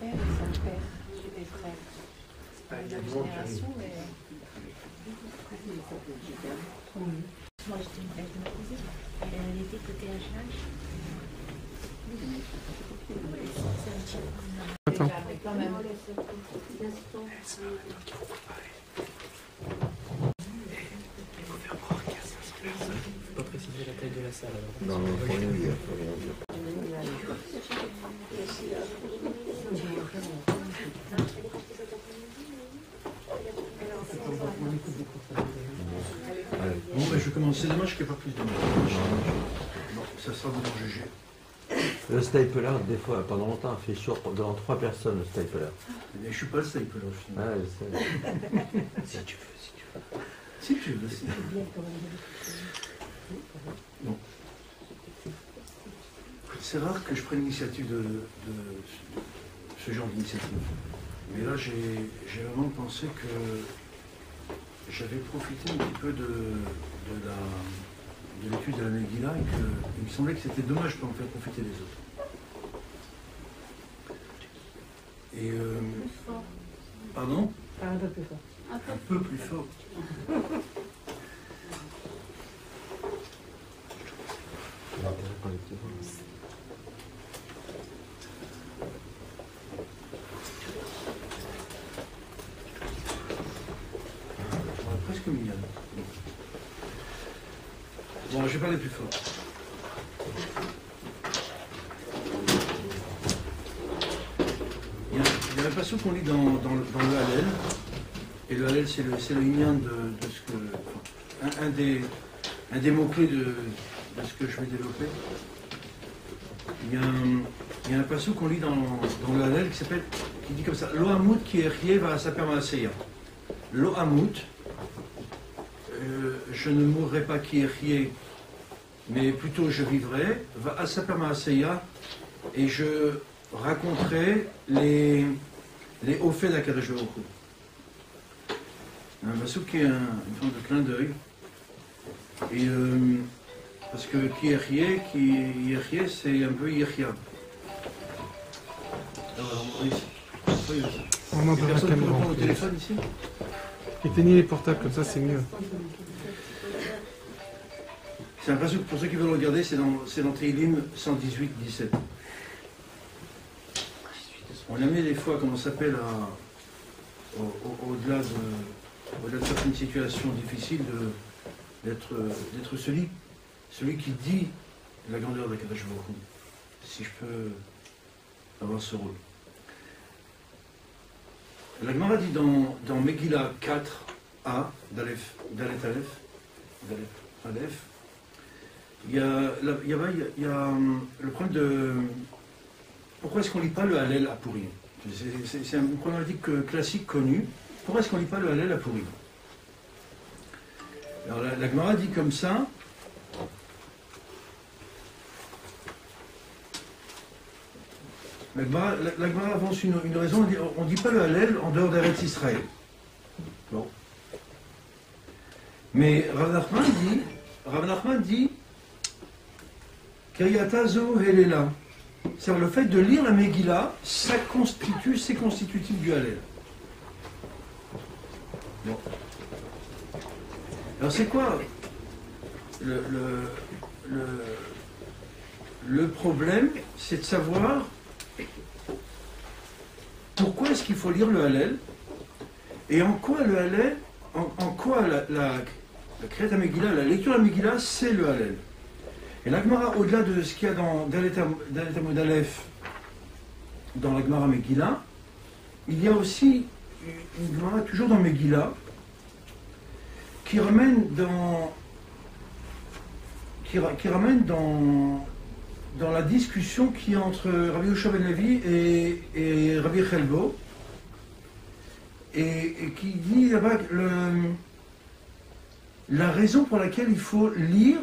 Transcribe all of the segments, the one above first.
père et son père étaient frères. C'est pas une génération, mais... Moi, j'étais une tête de ma cousine. Elle était côté HH. Attends. Faut pas préciser la taille de la salle. Non, non, faut rien dire, faut rien dire. Bon, ben, je vais commencer. C'est dommage qu'il n'y ait pas plus de monde. Bon, ça sera vous d'en juger. Le stapler, des fois, pendant longtemps, fait chaud devant 3 personnes, le stapler. Mais je ne suis pas le stapler, finalement. Ah, je sais. Si tu veux, si tu veux. Si tu veux, si tu veux. Bon. C'est rare que je prenne l'initiative de ce genre d'initiative. Mais là, j'ai vraiment pensé que j'avais profité un petit peu de l'étude de la Megillah et qu'il me semblait que c'était dommage de ne pas en faire profiter les autres. Et pardon? Un peu plus fort. Un peu plus fort. Presque mignonne. Bon, je vais parler plus fort. Il y a un passage qu'on lit dans le Hallel. Et le Hallel, c'est le lien de ce que. Un des mots-clés de ce que je vais développer. Il y a un passage qu'on lit dans le Hallel qui dit comme ça: Lo Hamut ki echye va asaper ma'aseya. Lo Hamut, je ne mourrai pas qui echye, mais plutôt je vivrai, va asaper ma'aseya, et je raconterai les hauts faits d'Akadosh Baruch Hu. Un passage qui est une forme de clin d'œil. Et parce que qui echye, c'est un peu Yechia. Alors, On entend la personne ne peut caméra. répondre au téléphone ici? Éteignez les portables, comme ça c'est mieux. C'est un passage, pour ceux qui veulent regarder, c'est dans Tehillim 118-17. On a mis des fois, comme on s'appelle, au-delà de certaines situations difficiles, d'être celui qui dit la grandeur d'Akadosh Baruch Hu, si je peux avoir ce rôle. La Gemara dit dans Megillah 4a, Dalet Aleph, il y a le problème de pourquoi est-ce qu'on ne lit pas le Hallel à Purim. C'est une problématique classique connue. Pourquoi est-ce qu'on ne lit pas le Hallel à Purim? Alors la Gemara dit comme ça. La Gemara avance une raison. On ne dit pas le Hallel en dehors d'Eretz Israël. Bon. Mais Rav Nachman dit Kayatazo Helela. C'est-à-dire le fait de lire la Megillah, c'est constitutif du Hallel. Bon. Alors c'est quoi le problème? C'est de savoir pourquoi est-ce qu'il faut lire le Hallel et en quoi le Hallel, en quoi la Kriyat Megillah, la lecture de la Megillah, c'est le Hallel. Et la Gemara, au-delà de ce qu'il y a dans Dalet Amud Aleph, dans la Gemara Megillah, il y a aussi une Gemara toujours dans Megillah qui ramène dans la discussion qui est entre Rabbi Yehoshua ben Levi et Rabbi Chelbo, et qui dit là-bas la raison pour laquelle il faut lire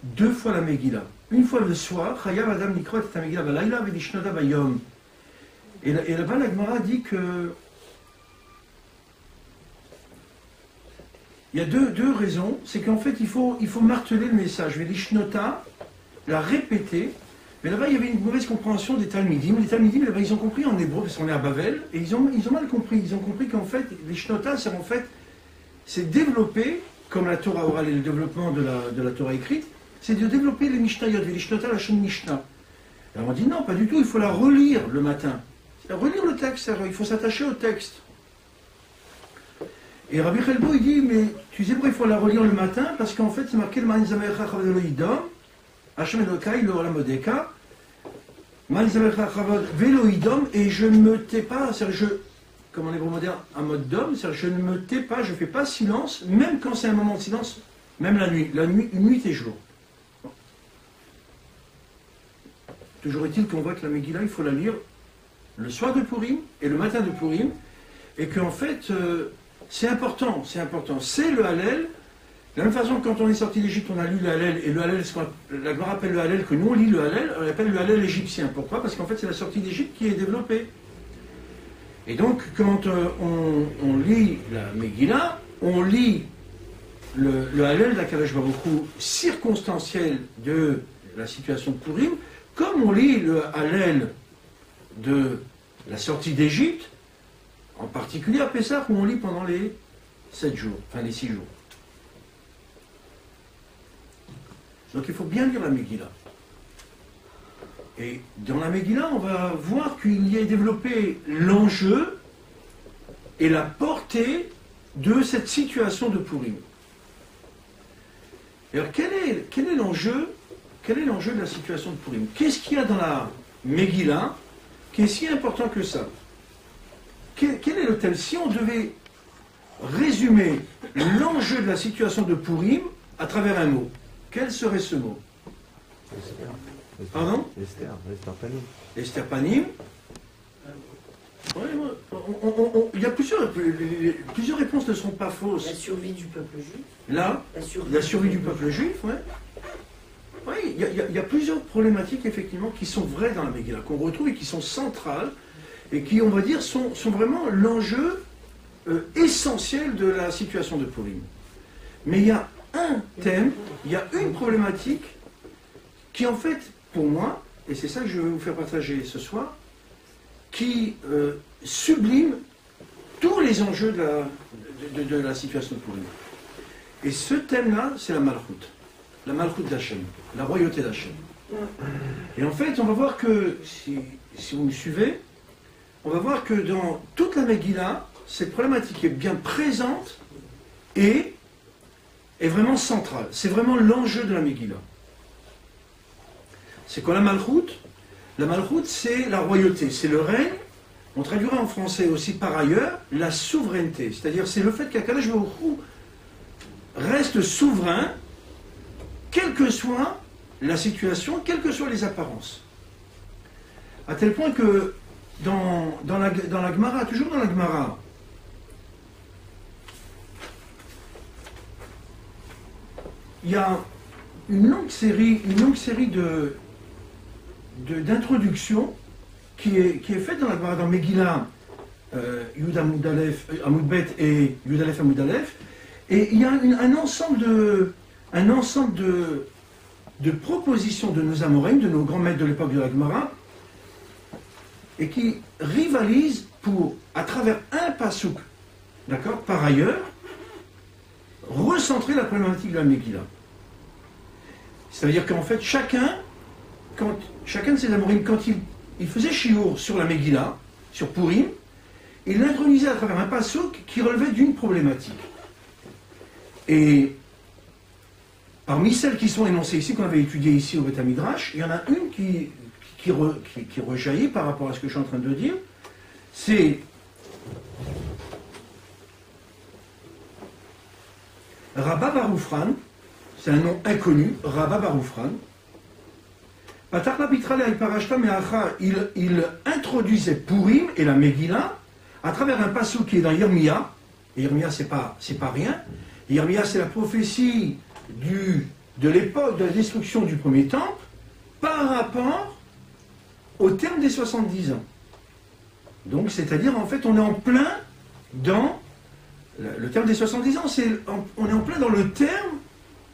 2 fois la Megillah. Une fois le soir, Chayav Adam Nikrot et Megillah Balayla Vedishnoda Bayom. Et là-bas, la Gemara dit que il y a deux raisons. C'est qu'en fait, il faut marteler le message. Vedishnota, la répéter. Mais là-bas, il y avait une mauvaise compréhension des Talmidim. Les Talmidim, là-bas, ils ont compris en hébreu, parce qu'on est à Bavel, et ils ont mal compris. Ils ont compris qu'en fait, les Shnota, c'est développer, comme la Torah orale et le développement de la Torah écrite, c'est de développer les Mishnayot, les Shnota, la chaîne Mishnah. Alors on dit non, pas du tout, il faut la relire le matin. Relire le texte, il faut s'attacher au texte. Et Rabbi Chelbo, il dit, mais tu sais pourquoi il faut la relire le matin? Parce qu'en fait, c'est marqué le Man Zamecha Chavadeloïdom, Hashem Elokai, le Olam Odeka, Man Zamecha Chavadeloïdom, et je ne me tais pas, c'est-à-dire comme en hébreu moderne, un mode d'homme, c'est-à-dire je ne me tais pas, je ne fais pas silence, même quand c'est un moment de silence, même la nuit, nuit et jour. Bon. Toujours est-il qu'on voit que la Megillah, il faut la lire le soir de Purim et le matin de Purim, et qu'en fait, c'est important, c'est le Hallel. De la même façon que quand on est sorti d'Égypte, on a lu le Hallel, et le Hallel, la Gemara appelle le Hallel, que nous on lit le Hallel, on l'appelle le Hallel égyptien. Pourquoi? Parce qu'en fait, c'est la sortie d'Égypte qui est développée. Et donc, quand on lit la Megillah, on lit le Hallel d'Akadosh Baruch Hu circonstanciel de la situation de Purim, comme on lit le Hallel de la sortie d'Égypte, en particulier à Pessah, où on lit pendant les 7 jours, enfin les 6 jours. Donc il faut bien lire la Megillah. Et dans la Megillah, on va voir qu'il y a développé l'enjeu et la portée de cette situation de Purim. Alors quel est l'enjeu de la situation de Purim? Qu'est-ce qu'il y a dans la Megillah qui est si important que ça? Quel est le thème? Si on devait résumer l'enjeu de la situation de Purim à travers un mot, quel serait ce mot? Pardon? Esther Panim. Esther Panim. Il y a plusieurs réponses ne sont pas fausses. La survie du peuple juif. Là, la survie du peuple juif, ouais. Oui, il y a plusieurs problématiques, effectivement, qui sont vraies dans la Megillah, qu'on retrouve et qui sont centrales, et qui, on va dire, sont vraiment l'enjeu essentiel de la situation de Purim. Mais il y a un thème, il y a une problématique qui, en fait, pour moi, et c'est ça que je vais vous faire partager ce soir, qui sublime tous les enjeux de la situation de Purim. Et ce thème-là, c'est la Malchut d'Hachem, la royauté d'Hachem. Et en fait, on va voir que, si vous me suivez, on va voir que dans toute la Megillah, cette problématique est bien présente et est vraiment centrale. C'est vraiment l'enjeu de la Megillah. C'est quoi la Malchut? La Malchut, c'est la royauté, c'est le règne. On traduira en français aussi par ailleurs la souveraineté. C'est-à-dire, c'est le fait qu'Akadosh Baruch Hu reste souverain, quelle que soit la situation, quelles que soient les apparences. À tel point que dans la Gemara, toujours dans la Gemara, il y a une longue série d'introductions qui est faite dans la Gemara, dans Megillah, Yud Amud Aleph, Amud Bet et Yud Aleph Amud Aleph, et il y a un ensemble de propositions de nos Amorim, de nos grands maîtres de l'époque de la Gemara, et qui rivalisent pour, à travers un pasouk, d'accord, par ailleurs, recentrer la problématique de la Megillah. C'est-à-dire qu'en fait, chacun de ces Amorim, quand il faisait shiur sur la Megillah, sur Purim, il l'intronisait à travers un pasouk qui relevait d'une problématique. Et parmi celles qui sont énoncées ici, qu'on avait étudiées ici au Beth Midrash, il y en a une qui rejaillit par rapport à ce que je suis en train de dire, c'est Rabba bar Ufran, c'est un nom inconnu, Rabba bar Ufran. Il introduisait Purim et la Megillah à travers un passage qui est dans Yirmia, et Yirmia c'est pas rien, Yirmia c'est la prophétie de l'époque de la destruction du premier temple par rapport au terme des 70 ans. Donc, c'est-à-dire, en fait, on est en plein dans le terme des 70 ans, on est en plein dans le terme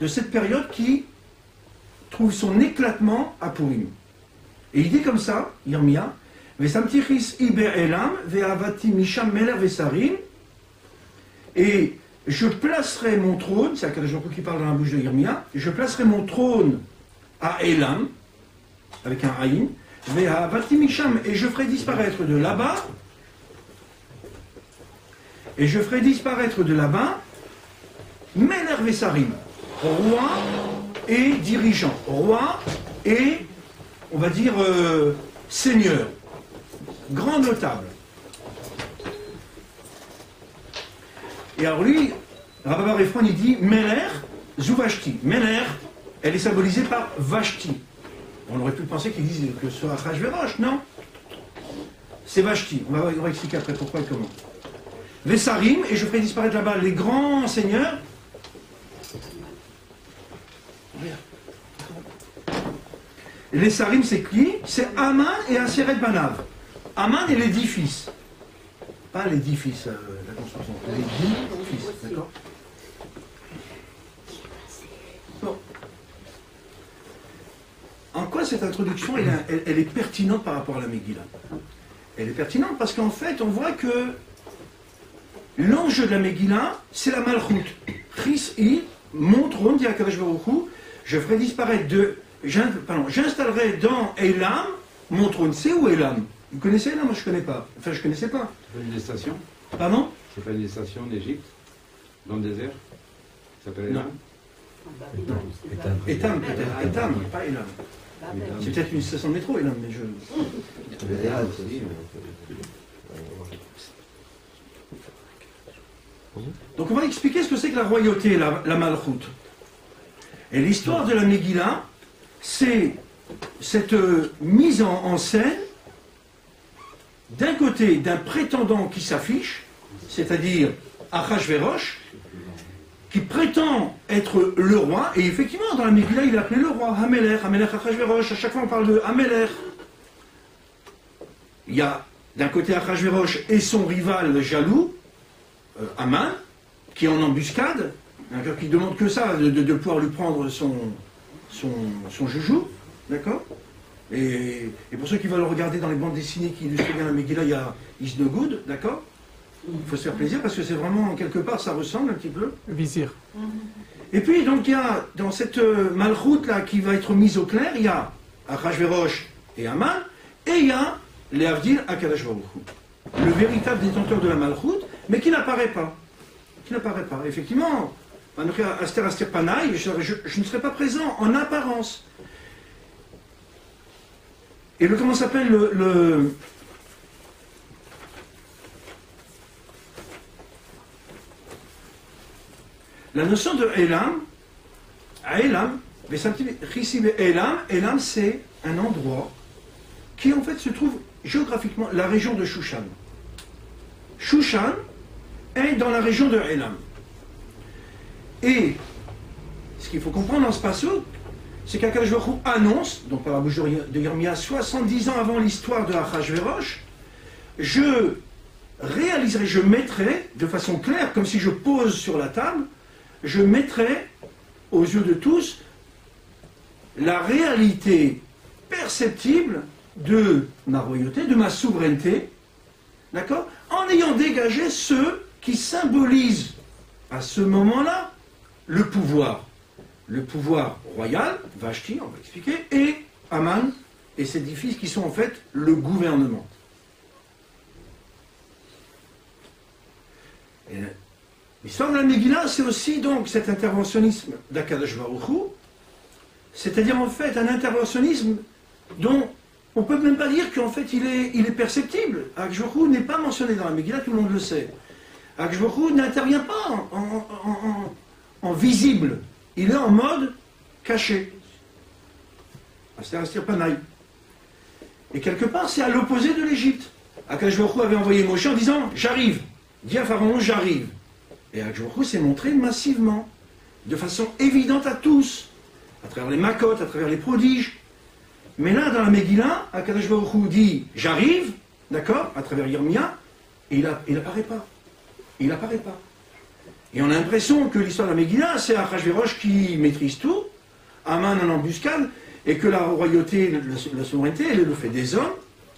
de cette période qui trouve son éclatement à Purim. Et il dit comme ça, Yirmia, Vesamtichis iber elam, ve'avati misham meler vesarim, et je placerai mon trône, c'est Akadosh Baruch Hu qui parle dans la bouche de Yirmia, je placerai mon trône à Elam, avec un Aïn, ve'avati misham, et je ferai disparaître de là-bas, meler vesarim, roi et dirigeant, roi et, on va dire, seigneur, grand notable. Et alors lui, Rabbi Bar Efron, il dit Meler zu Vashti. Meler, elle est symbolisée par Vashti. On aurait pu penser qu'il dise que ce soit Achashverosh, non? C'est Vashti. On va expliquer après pourquoi et comment. Vesarim, et je ferai disparaître là-bas les grands seigneurs. Les Sarim, c'est qui? C'est Aman et Aseret Banav. Aman est l'édifice. Pas l'édifice, la construction. L'édifice, d'accord? Bon. En quoi cette introduction, elle est pertinente par rapport à la Megillah? Elle est pertinente parce qu'en fait, on voit que l'enjeu de la Megillah, c'est la Malchut. Chris-i, mon trône, dit Akadosh Baruch Hu, je ferai disparaître j'installerai dans Elam mon trône. C'est où Elam? Vous connaissez Elam? Moi je ne connais pas. Enfin, je ne connaissais pas. C'est pas une des stations? Pardon? C'est pas une des stations d'Égypte? Dans le désert? Ça s'appelle Elam? Etam, peut-être. Etam, pas Elam. C'est peut-être une station de métro, Elam, mais je. Donc on va expliquer ce que c'est que la royauté, la Malchut. Et l'histoire de la Megillah, c'est cette mise en scène, d'un côté, d'un prétendant qui s'affiche, c'est-à-dire Achashverosh, qui prétend être le roi, et effectivement, dans la Megillah, il est appelé le roi, Hamelech, Hamelech Achashverosh, à chaque fois on parle de Hamelech. Il y a d'un côté Achashverosh et son rival jaloux, Aman, qui est en embuscade, qui demande que ça, de pouvoir lui prendre son joujou, d'accord? Et pour ceux qui veulent regarder dans les bandes dessinées qui illustrent bien la Megillah, il y a Is No Good, d'accord? Il faut se faire plaisir parce que c'est vraiment, quelque part, ça ressemble un petit peu. Vizir. Et puis, donc, il y a, dans cette malchoute là qui va être mise au clair, il y a Achashverosh et Aman, et il y a les Avdil Akadosh Baruch Hu, le véritable détenteur de la malchoute, mais qui n'apparaît pas. Qui n'apparaît pas. Effectivement, Aster Aster Panaï, je ne serai pas présent en apparence. Et comment s'appelle la notion de Elam, Elam, c'est un endroit qui en fait se trouve géographiquement la région de Shushan. Shushan est dans la région de Elam. Et ce qu'il faut comprendre dans ce passage, c'est qu'Akadosh Baruch Hu annonce, donc par la bouche de Yirmia, 70 ans avant l'histoire de Achashverosh, je réaliserai, je mettrai, de façon claire, comme si je pose sur la table, je mettrai aux yeux de tous la réalité perceptible de ma royauté, de ma souveraineté, d'accord, en ayant dégagé ceux qui symbolisent à ce moment-là le pouvoir royal, Vashti, on va expliquer, et Aman et ses 10 fils qui sont en fait le gouvernement. Et l'histoire de la Megillah, c'est aussi donc cet interventionnisme d'Akadosh Baruch Hu, c'est-à-dire en fait un interventionnisme dont on ne peut même pas dire qu'en fait il est perceptible. Akadosh Baruch Hu n'est pas mentionné dans la Megillah, tout le monde le sait. Akadosh Baruch Hu n'intervient pas en visible, il est en mode caché. Aster Aster Panaï. Et quelque part, c'est à l'opposé de l'Égypte. Akadosh Baruch Hu avait envoyé Moshe en disant « J'arrive ». Dis à Pharaon « J'arrive ». Et Akadosh Baruch Hu s'est montré massivement, de façon évidente à tous, à travers les makotes, à travers les prodiges. Mais là, dans la Megillah, Akadosh Baruch Hu dit « J'arrive », d'accord, à travers Yirmia, et il n'apparaît pas. Il n'apparaît pas. Et on a l'impression que l'histoire de la Megillah, c'est Achashverosh qui maîtrise tout, Aman en embuscade, et que la royauté, la souveraineté, elle est le fait des hommes.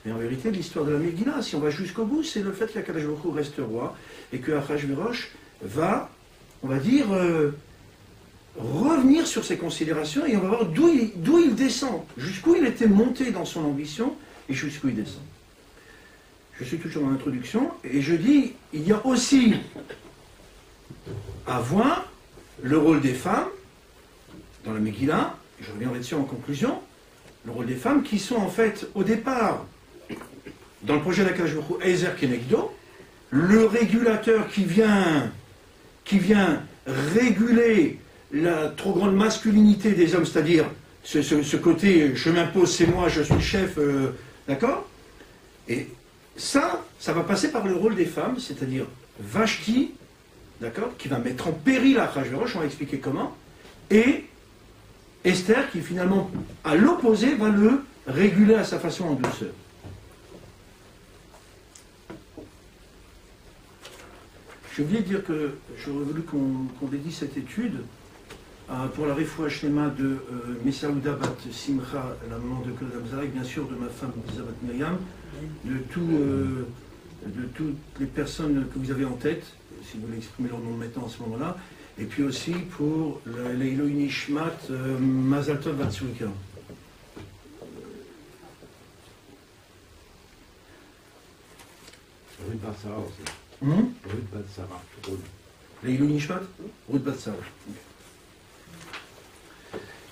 Et en vérité, l'histoire de la Megillah, si on va jusqu'au bout, c'est le fait qu'Akadosh Baruch Hu reste roi et que Achashverosh va, on va dire, revenir sur ses considérations et on va voir d'où il descend, jusqu'où il était monté dans son ambition et jusqu'où il descend. Je suis toujours dans l'introduction et je dis, il y a aussi à voir le rôle des femmes dans la Megillah, je reviendrai dessus en conclusion, le rôle des femmes qui sont en fait au départ dans le projet d'Akadosh Baruch Hu, Ezer Kenegdo, le régulateur qui vient réguler la trop grande masculinité des hommes, c'est-à-dire ce côté je m'impose, c'est moi, je suis le chef, d'accord? Et ça va passer par le rôle des femmes, c'est-à-dire Vashti, d'accord, qui va mettre en péril Achashverosh, on va expliquer comment, et Esther qui finalement, à l'opposé, va le réguler à sa façon en douceur. J'ai oublié de dire que j'aurais voulu qu'on dédie cette étude pour la Refoua Shlema de Messaouda Bat Simcha, la maman de Claude Amzarek, bien sûr de ma femme Elisabeth Myriam, de toutes les personnes que vous avez en tête, si vous voulez exprimer leur nom maintenant en ce moment-là, et puis aussi pour l'Eiloi Nishmat Mazal Tov Vatsurika. Ruth Batsara aussi. Ruth Batsara. L'Eiloi Nishmat Ruth Batsara.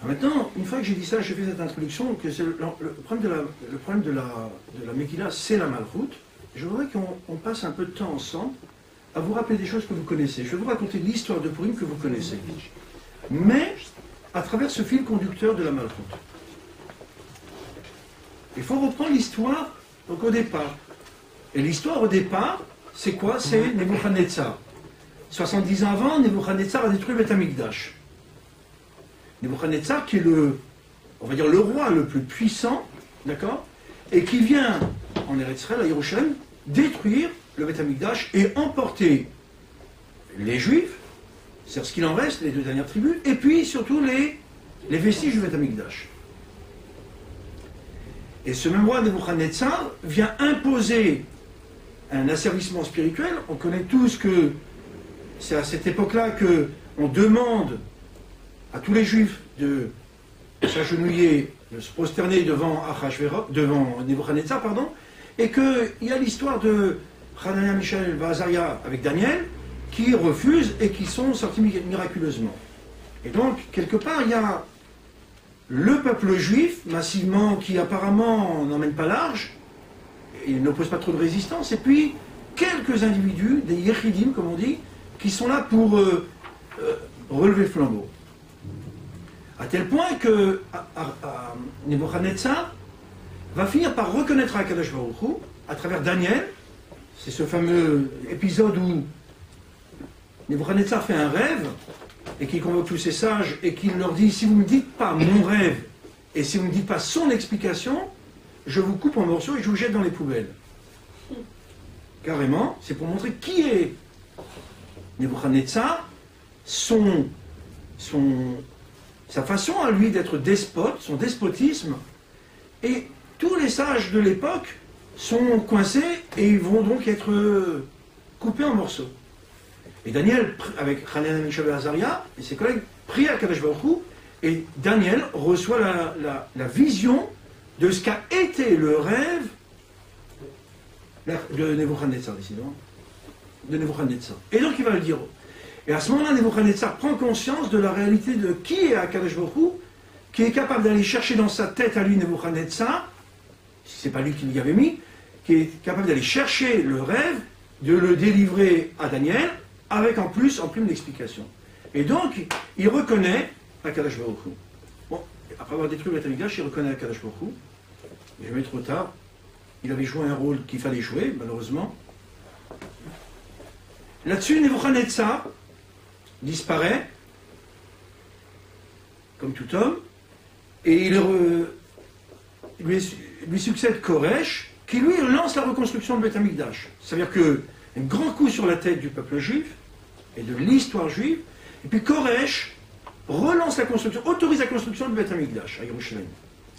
Maintenant, une fois que j'ai dit ça, j'ai fait cette introduction, que c'est le problème de la Megillah, c'est la Malchut. Je voudrais qu'on passe un peu de temps ensemble à vous rappeler des choses que vous connaissez. Je vais vous raconter l'histoire de Purim que vous connaissez, mais à travers ce fil conducteur de la Malchut. Il faut reprendre l'histoire au départ. Et l'histoire au départ, c'est quoi? C'est Nebuchadnezzar. 70 ans avant, Nebuchadnezzar a détruit Beth Amikdash. Nebuchadnezzar qui est on va dire le roi le plus puissant, d'accord, et qui vient en Eretz Israël, à Yerushalayim, détruire le Beth Amikdash et emporter les Juifs, c'est ce qu'il en reste, les 2 dernières tribus, et puis surtout les vestiges du Beth Amikdash. Et ce même roi Nebuchadnezzar vient imposer un asservissement spirituel. On connaît tous que c'est à cette époque-là qu'on demande à tous les Juifs de s'agenouiller, de se prosterner devant Nebuchadnezzar, et qu'il y a l'histoire de Hanania, Mishaël, Azaria avec Daniel, qui refusent et qui sont sortis miraculeusement. Et donc, quelque part, il y a le peuple juif, massivement, qui apparemment n'emmène pas large, et n'oppose pas trop de résistance, et puis quelques individus, des Yechidim, comme on dit, qui sont là pour relever le flambeau. À tel point que Nebuchadnezzar va finir par reconnaître Akadosh Baruch Hu à travers Daniel. C'est ce fameux épisode où Nebuchadnezzar fait un rêve et qui convoque tous ses sages et qui leur dit: si vous ne me dites pas mon rêve et si vous ne me dites pas son explication, je vous coupe en morceaux et je vous jette dans les poubelles. Carrément, c'est pour montrer qui est Nebuchadnezzar, sa façon à lui d'être despote, son despotisme, et tous les sages de l'époque sont coincés et ils vont donc être coupés en morceaux. Et Daniel, avec Hanania, Mishaël et Azaria, et ses collègues, prient à Kadosh Baruch Hu, et Daniel reçoit la vision de ce qu'a été le rêve de Nebuchadnezzar, décidément. De Nebuchadnezzar. Et donc il va le dire. Et à ce moment-là, Nebuchadnezzar prend conscience de la réalité de qui est Akadosh Baruch Hu, qui est capable d'aller chercher dans sa tête à lui Nebuchadnezzar, si ce n'est pas lui qui l'y avait mis, qui est capable d'aller chercher le rêve, de le délivrer à Daniel, avec en plus l'explication. Et donc, il reconnaît Akadosh Baruch Hu. Bon, après avoir détruit le Beth Amikdash, il reconnaît Akadosh Baruch Hu. Jamais trop tard. Il avait joué un rôle qu'il fallait jouer, malheureusement. Là-dessus, Nebuchadnezzar disparaît, comme tout homme, et lui succède Koresh, qui lui lance la reconstruction de Beth Amikdash. C'est-à-dire qu'un grand coup sur la tête du peuple juif, et de l'histoire juive, et puis Koresh relance la construction, autorise la construction de Beth Amikdash à Yerushalayim.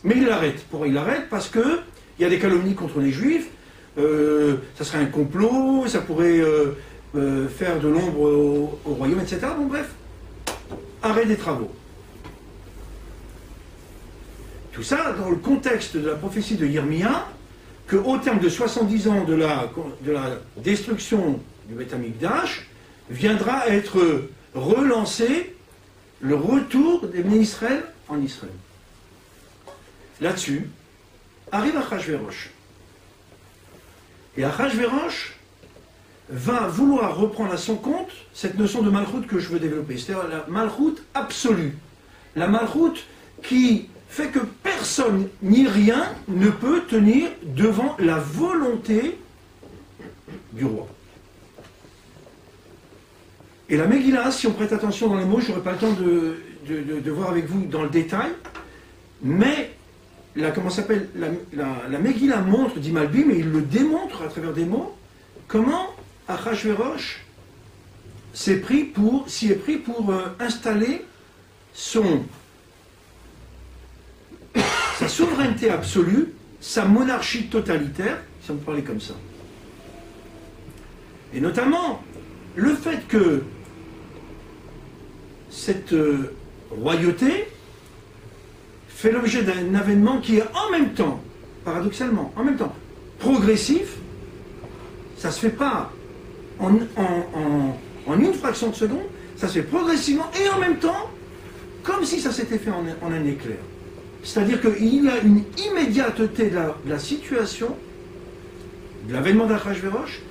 Mais il l'arrête. Pourquoi il l'arrête? Parce qu'il y a des calomnies contre les Juifs, ça serait un complot, ça pourrait faire de l'ombre au royaume, etc. Bon bref, arrêt des travaux. Tout ça dans le contexte de la prophétie de Yirmiya, qu'au terme de 70 ans de la destruction du Beth Amikdash, viendra être relancé le retour des bénis Israël en Israël. Là-dessus, arrive Achashverosh. Et Achashverosh va vouloir reprendre à son compte cette notion de malchoute que je veux développer, c'est-à-dire la malchoute absolue. La malchoute qui fait que personne ni rien ne peut tenir devant la volonté du roi. Et la Megillah, si on prête attention dans les mots, je n'aurai pas le temps de voir avec vous dans le détail, mais comment s'appelle, la Megillah montre, dit Malbim, et il le démontre à travers des mots, comment Achashverosh s'y est pris pour installer sa souveraineté absolue, sa monarchie totalitaire, si on peut parler comme ça. Et notamment, le fait que cette royauté fait l'objet d'un avènement qui est en même temps, paradoxalement, en même temps, progressif. Ça ne se fait pas en une fraction de seconde, ça se fait progressivement et en même temps, comme si ça s'était fait en un éclair. C'est-à-dire qu'il y a une immédiateté de la situation, de l'avènement d'Achashverosh,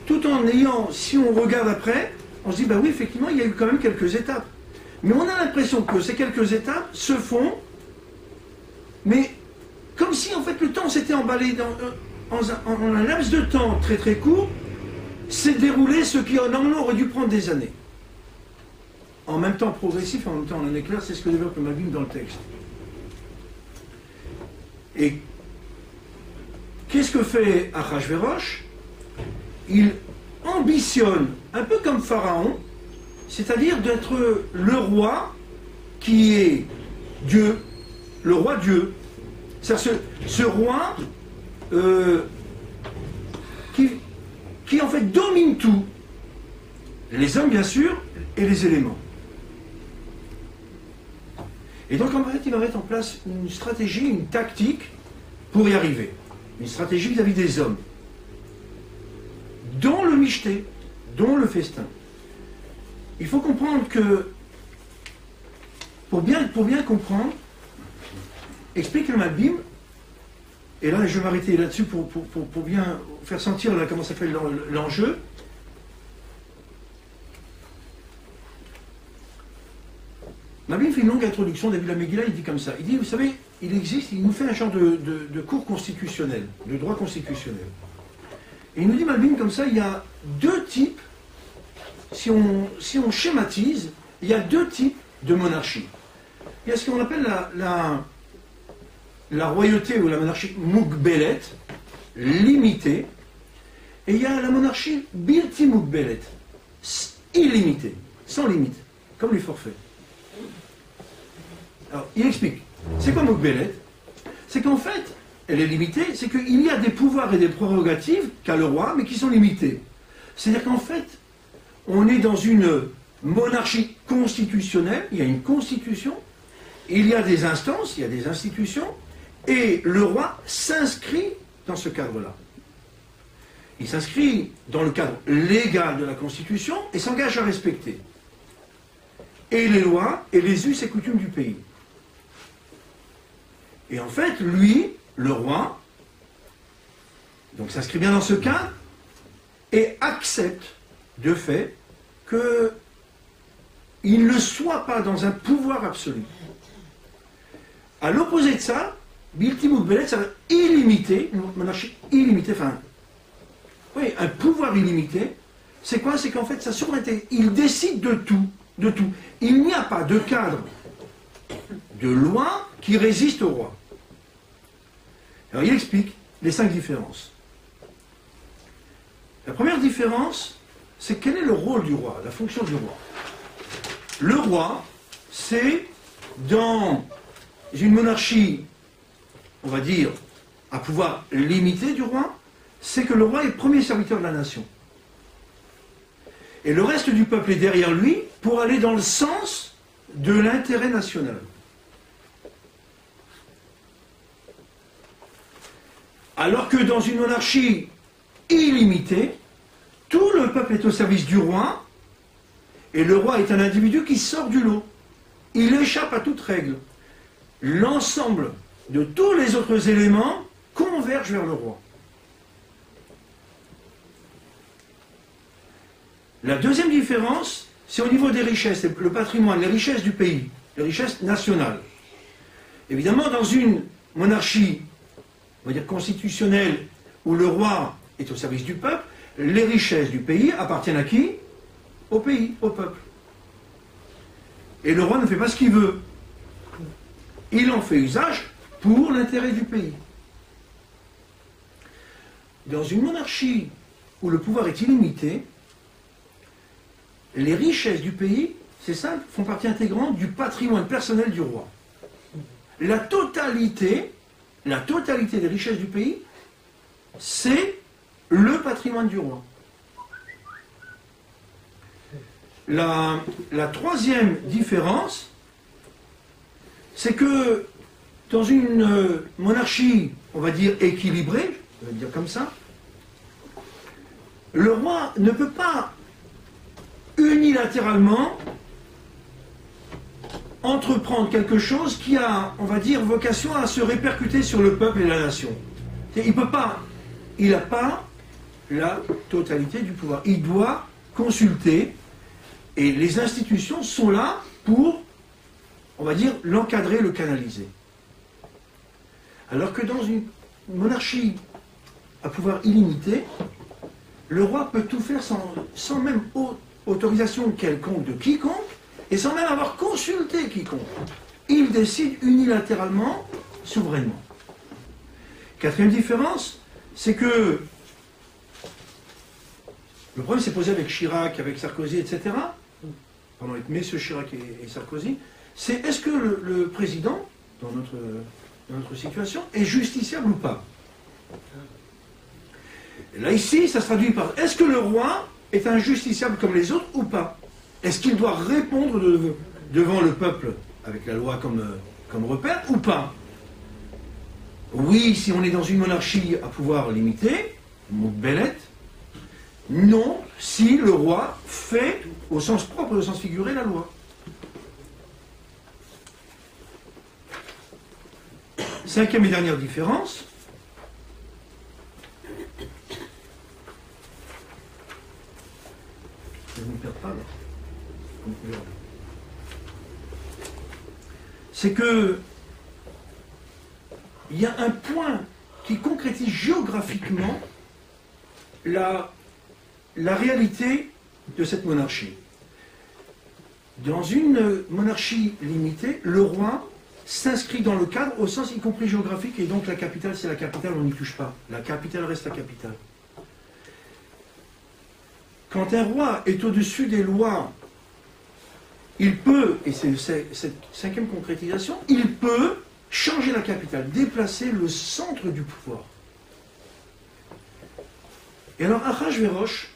tout en ayant, si on regarde après, on se dit, ben oui, effectivement, il y a eu quand même quelques étapes. Mais on a l'impression que ces quelques étapes se font, mais comme si, en fait, le temps s'était emballé en un laps de temps très très court, s'est déroulé ce qui, normalement, aurait dû prendre des années. En même temps progressif, en même temps en un éclair, c'est ce que développe Malbim dans le texte. Et qu'est-ce que fait Achashverosh? Il ambitionne, un peu comme Pharaon, c'est-à-dire d'être le roi qui est Dieu, le roi Dieu. C'est-à-dire ce roi qui en fait domine tout, les hommes bien sûr, et les éléments. Et donc en fait il va mettre en place une stratégie, une tactique pour y arriver. Une stratégie vis-à-vis des hommes, dont le michté, dont le festin. Il faut comprendre que, pour bien comprendre, explique le Malbim, et là je vais m'arrêter là-dessus pour bien faire sentir là, comment ça fait l'enjeu. Malbim fait une longue introduction au début de la Megillah, il dit comme ça. Il dit, vous savez, il nous fait un genre de cours constitutionnel, de droit constitutionnel. Et il nous dit, Malbim, comme ça, il y a deux types, si on schématise, il y a deux types de monarchie. Il y a ce qu'on appelle la royauté ou la monarchie Mugbelet, limitée, et il y a la monarchie Bilti Mugbelet, illimitée, sans limite, comme les forfaits. Alors, il explique. C'est quoi Mugbelet? C'est qu'en fait, elle est limitée, c'est qu'il y a des pouvoirs et des prérogatives qu'a le roi, mais qui sont limités. C'est-à-dire qu'en fait, on est dans une monarchie constitutionnelle, il y a une constitution, il y a des instances, il y a des institutions, et le roi s'inscrit dans ce cadre-là. Il s'inscrit dans le cadre légal de la Constitution et s'engage à respecter. Et les lois et les us et coutumes du pays. Et en fait, lui, le roi, donc s'inscrit bien dans ce cadre, et accepte de fait qu'il ne soit pas dans un pouvoir absolu. À l'opposé de ça, Bilti Mugbelet, ça veut illimité, une monarchie illimitée, enfin, oui, un pouvoir illimité, c'est quoi? C'est qu'en fait, sa souveraineté, il décide de tout, de tout. Il n'y a pas de cadre de loi qui résiste au roi. Alors il explique les 5 différences. La première différence, c'est quel est le rôle du roi, la fonction du roi. Le roi, c'est dans une monarchie on va dire, à pouvoir limité du roi, c'est que le roi est premier serviteur de la nation. Et le reste du peuple est derrière lui pour aller dans le sens de l'intérêt national. Alors que dans une monarchie illimitée, tout le peuple est au service du roi, et le roi est un individu qui sort du lot. Il échappe à toute règle. L'ensemble de tous les autres éléments convergent vers le roi. La deuxième différence, c'est au niveau des richesses, le patrimoine, les richesses du pays, les richesses nationales. Évidemment, dans une monarchie, on va dire constitutionnelle, où le roi est au service du peuple, les richesses du pays appartiennent à qui? Au pays, au peuple. Et le roi ne fait pas ce qu'il veut. Il en fait usage pour l'intérêt du pays. Dans une monarchie où le pouvoir est illimité, les richesses du pays, c'est simple, font partie intégrante du patrimoine personnel du roi. La totalité des richesses du pays, c'est le patrimoine du roi. La troisième différence, c'est que dans une monarchie, on va dire équilibrée, je vais dire comme ça, le roi ne peut pas unilatéralement entreprendre quelque chose qui a, on va dire, vocation à se répercuter sur le peuple et la nation. Il peut pas, il n'a pas la totalité du pouvoir. Il doit consulter, et les institutions sont là pour, on va dire, l'encadrer, le canaliser. Alors que dans une monarchie à pouvoir illimité, le roi peut tout faire sans même autorisation quelconque de quiconque, et sans même avoir consulté quiconque. Il décide unilatéralement, souverainement. Quatrième différence, c'est que le problème s'est posé avec Chirac, avec Sarkozy, etc. Pardon, avec messieurs Chirac et Sarkozy, c'est est-ce que le président, dans notre situation, est justiciable ou pas? Et là, ici, ça se traduit par est-ce que le roi est injusticiable comme les autres ou pas? Est-ce qu'il doit répondre devant le peuple avec la loi comme repère ou pas? Oui, si on est dans une monarchie à pouvoir limité, mot de bellette. Non, si le roi fait, au sens propre et au sens figuré, la loi. Cinquième et dernière différence. Je ne me perds pas là. C'est que il y a un point qui concrétise géographiquement la réalité de cette monarchie. Dans une monarchie limitée, le roi s'inscrit dans le cadre au sens y compris géographique, et donc la capitale, c'est la capitale, on n'y touche pas. La capitale reste la capitale. Quand un roi est au-dessus des lois, il peut, et c'est cette cinquième concrétisation, il peut changer la capitale, déplacer le centre du pouvoir. Et alors Achashvérosh,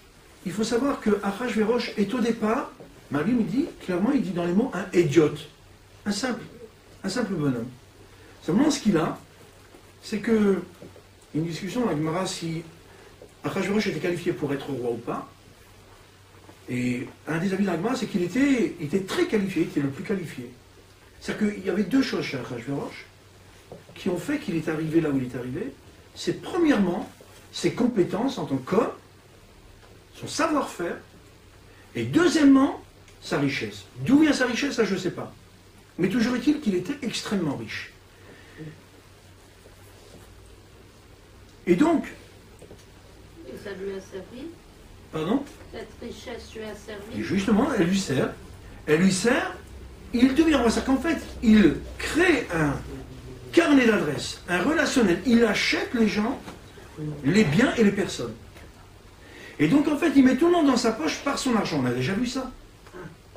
il faut savoir que Achashvérosh est au départ, Marie me dit, clairement, il dit dans les mots, un idiote, un simple bonhomme. Seulement ce qu'il a, c'est que, une discussion avec Gemara si Achashvérosh était qualifié pour être roi ou pas. Et un des avis de la Gemara, c'est qu'il était très qualifié, il était le plus qualifié. C'est-à-dire qu'il y avait deux choses chez Achashvérosh qui ont fait qu'il est arrivé là où il est arrivé. C'est premièrement ses compétences en tant qu'homme, son savoir-faire, et deuxièmement, sa richesse. D'où vient sa richesse, ça je ne sais pas. Mais toujours est-il qu'il était extrêmement riche. Et donc... Et ça lui a servi? Pardon? Cette richesse lui a servi? Et justement, elle lui sert. Elle lui sert, il devient roi. C'est qu'en fait, il crée un carnet d'adresses, un relationnel. Il achète les gens, les biens et les personnes. Et donc, en fait, il met tout le monde dans sa poche par son argent. On a déjà vu ça.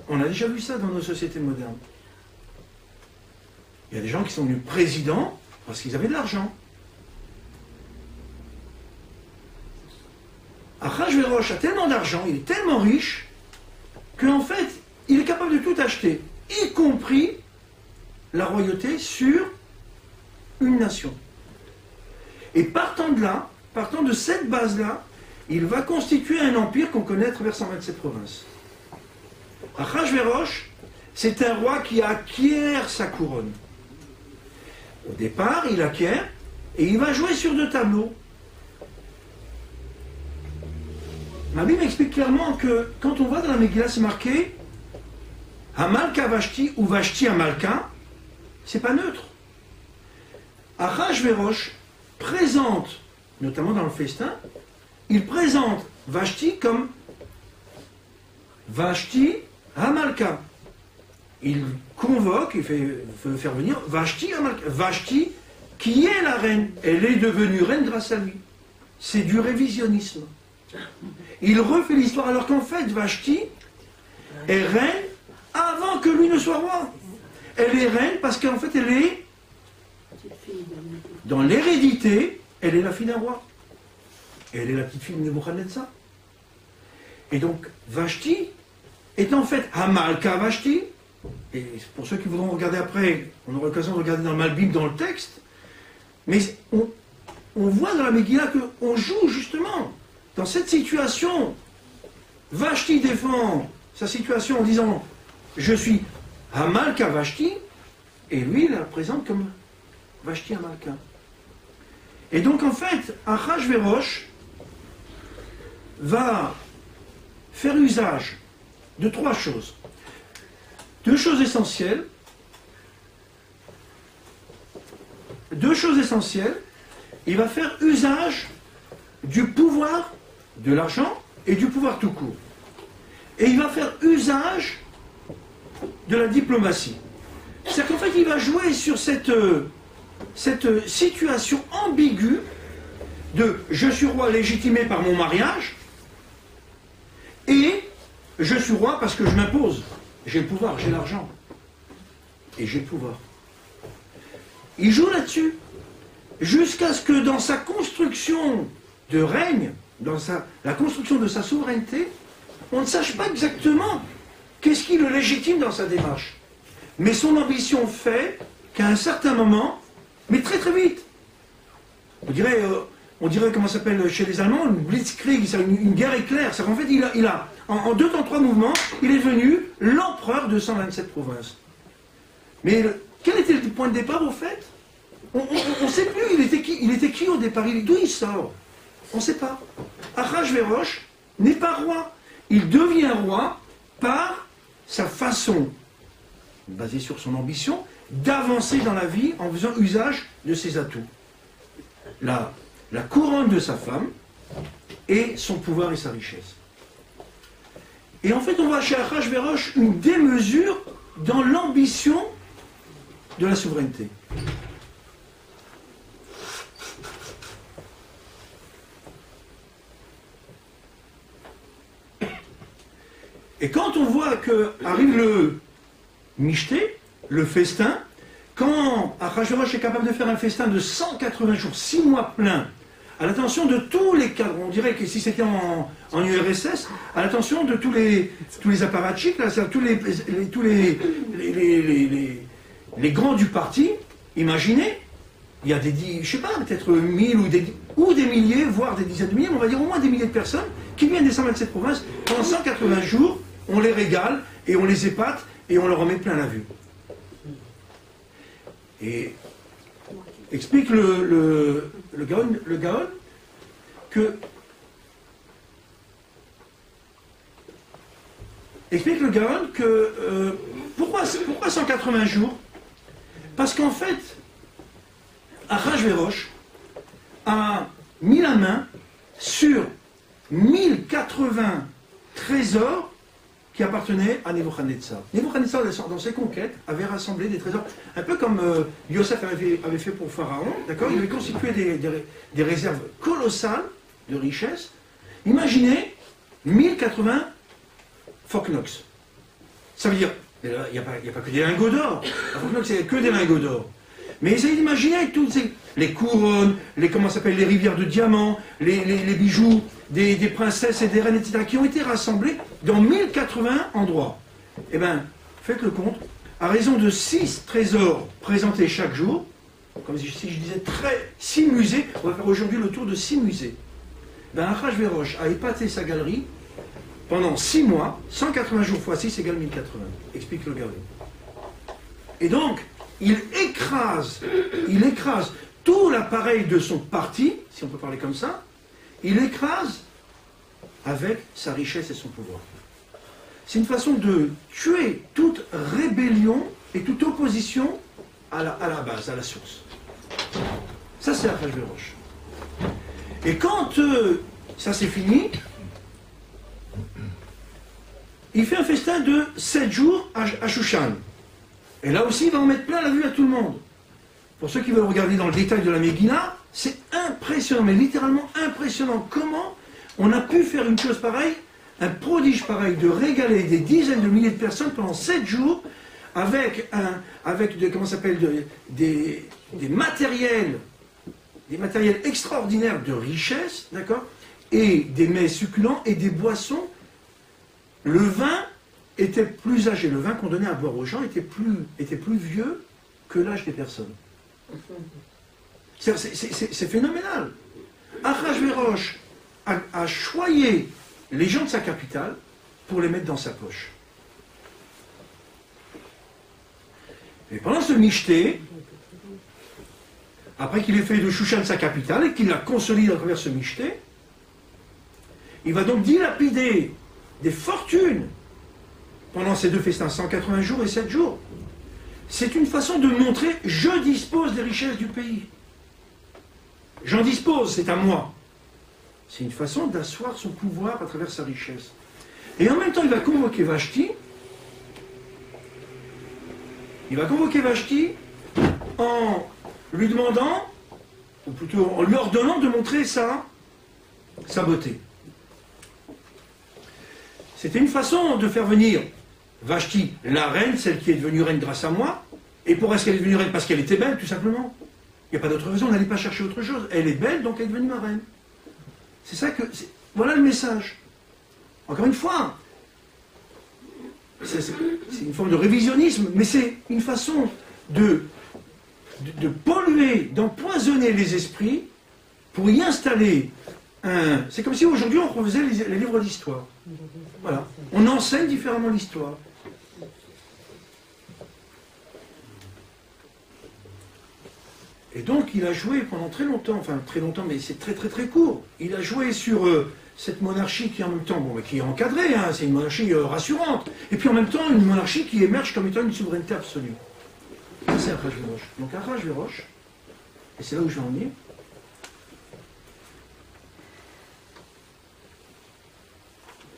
On a déjà vu ça dans nos sociétés modernes. Il y a des gens qui sont devenus présidents Parce qu'ils avaient de l'argent. Achashverosh a tellement d'argent, il est tellement riche, qu'en fait, il est capable de tout acheter, y compris la royauté sur une nation. Et partant de là, partant de cette base-là, il va constituer un empire qu'on connaît à travers 127 provinces. Achashverosh, c'est un roi qui acquiert sa couronne. Au départ, il acquiert et il va jouer sur deux tableaux. Ma Bible explique clairement que quand on va dans la Megillah, c'est marqué Hamalka Vashti ou Vashti Hamalka, c'est pas neutre. Achashverosh présente, notamment dans le festin, il présente Vashti comme Vashti Hamalka. Il convoque, il fait faire venir Vashti Hamalka. Vashti, qui est la reine, elle est devenue reine grâce à lui. C'est du révisionnisme. Il refait l'histoire alors qu'en fait Vashti est reine avant que lui ne soit roi. Elle est reine parce qu'en fait elle est dans l'hérédité, elle est la fille d'un roi. Elle est la petite fille de Nebuchadnezzar. Et donc Vashti est en fait Hamalka Vashti. Et pour ceux qui voudront regarder après, on aura l'occasion de regarder dans le Malbim, dans le texte. Mais on voit dans la Megillah qu'on joue justement dans cette situation. Vashti défend sa situation en disant « Je suis Hamalka Vashti » et lui, il la présente comme Vashti Hamalka. Et donc en fait, Achashverosh va faire usage de trois choses. Deux choses essentielles. Il va faire usage du pouvoir de l'argent et du pouvoir tout court. Et il va faire usage de la diplomatie. C'est-à-dire qu'en fait, il va jouer sur cette situation ambiguë de « je suis roi légitimé par mon mariage » et « je suis roi parce que je m'impose ». J'ai le pouvoir, j'ai l'argent. Et j'ai le pouvoir. Il joue là-dessus. Jusqu'à ce que dans sa construction de règne, dans la construction de sa souveraineté, on ne sache pas exactement qu'est-ce qui le légitime dans sa démarche. Mais son ambition fait qu'à un certain moment, mais très très vite, on dirait comment ça s'appelle chez les Allemands, une blitzkrieg, une guerre éclair. C'est qu'en fait, il a en 2 temps 3 mouvements, il est devenu l'empereur de 127 provinces. Mais quel était le point de départ au fait? On ne sait plus, il était qui au départ? D'où il sort? On ne sait pas. Achashverosh n'est pas roi. Il devient roi par sa façon, basée sur son ambition, d'avancer dans la vie en faisant usage de ses atouts. La couronne de sa femme et son pouvoir et sa richesse. Et en fait, on voit chez Achashverosh une démesure dans l'ambition de la souveraineté. Et quand on voit que arrive le michté, le festin, quand Achashverosh est capable de faire un festin de 180 jours, 6 mois pleins, à l'attention de tous les cadres, on dirait que si c'était en URSS, à l'attention de tous les apparatchiks, tous les grands du parti, imaginez, il y a je sais pas, peut-être 1000 ou des milliers, voire des dizaines de milliers, mais on va dire au moins des milliers de personnes qui viennent des 127 provinces, pendant 180 jours, on les régale et on les épate et on leur en met plein la vue. Et explique le Gaon que pourquoi 180 jours? Parce qu'en fait, Achashverosh a mis la main sur 1080 trésors qui appartenaient à Nebuchadnezzar. Nebuchadnezzar, dans ses conquêtes, avait rassemblé des trésors, un peu comme Yosef avait fait pour Pharaon, d'accord? Il avait constitué des réserves colossales de richesse. Imaginez 1080 Foknox. Ça veut dire, il n'y a pas que des lingots d'or. La Foknox, c'est que des lingots d'or. Mais essayez d'imaginer toutes les couronnes, comment ça s'appelle, les rivières de diamants, les bijoux des princesses et des reines, etc., qui ont été rassemblés dans 1080 endroits. Eh bien, faites le compte, à raison de 6 trésors présentés chaque jour, comme si je disais 6 musées, on va faire aujourd'hui le tour de 6 musées. Ben, Achashverosh a épaté sa galerie pendant 6 mois, 180 jours x 6 égale 1080, explique le Gaon. Et donc, il écrase tout l'appareil de son parti, si on peut parler comme ça, il l'écrase avec sa richesse et son pouvoir. C'est une façon de tuer toute rébellion et toute opposition à la base, à la source. Ça, c'est Achashverosh. Et quand ça c'est fini, il fait un festin de 7 jours à Shushan. Et là aussi, il va en mettre plein la vue à tout le monde. Pour ceux qui veulent regarder dans le détail de la Megillah, c'est impressionnant, mais littéralement impressionnant. Comment on a pu faire une chose pareille, un prodige pareil, de régaler des dizaines de milliers de personnes pendant 7 jours avec des matériels extraordinaires de richesse, d'accord, et des mets succulents et des boissons. Le vin était plus âgé, le vin qu'on donnait à boire aux gens était plus vieux que l'âge des personnes. C'est phénoménal. Achashverosh a choyé les gens de sa capitale pour les mettre dans sa poche. Et pendant ce michté, après qu'il ait fait de Shushan sa capitale et qu'il la consolide à travers ce michté, il va donc dilapider des fortunes pendant ces 2 festins, 180 jours et 7 jours. C'est une façon de montrer « je dispose des richesses du pays ». J'en dispose, c'est à moi. C'est une façon d'asseoir son pouvoir à travers sa richesse. Et en même temps, il va convoquer Vashti. Il va convoquer Vashti en lui demandant, ou plutôt en lui ordonnant de montrer sa beauté. C'était une façon de faire venir Vashti, la reine, celle qui est devenue reine grâce à moi. Et pourquoi est-ce qu'elle est devenue reine? Parce qu'elle était belle, tout simplement. Il n'y a pas d'autre raison, on n'allait pas chercher autre chose. Elle est belle, donc elle est devenue ma reine. C'est ça que... Voilà le message. Encore une fois, c'est une forme de révisionnisme, mais c'est une façon de polluer, d'empoisonner les esprits pour y installer un... C'est comme si aujourd'hui on refaisait les livres d'histoire. Voilà. On enseigne différemment l'histoire. Et donc il a joué pendant très longtemps, enfin très longtemps, mais c'est très très très court. Il a joué sur cette monarchie qui en même temps, bon, mais qui est encadrée, hein, c'est une monarchie rassurante, et puis en même temps une monarchie qui émerge comme étant une souveraineté absolue. Ça c'est Achashverosh. Donc Achashverosh, et c'est là où je vais en venir,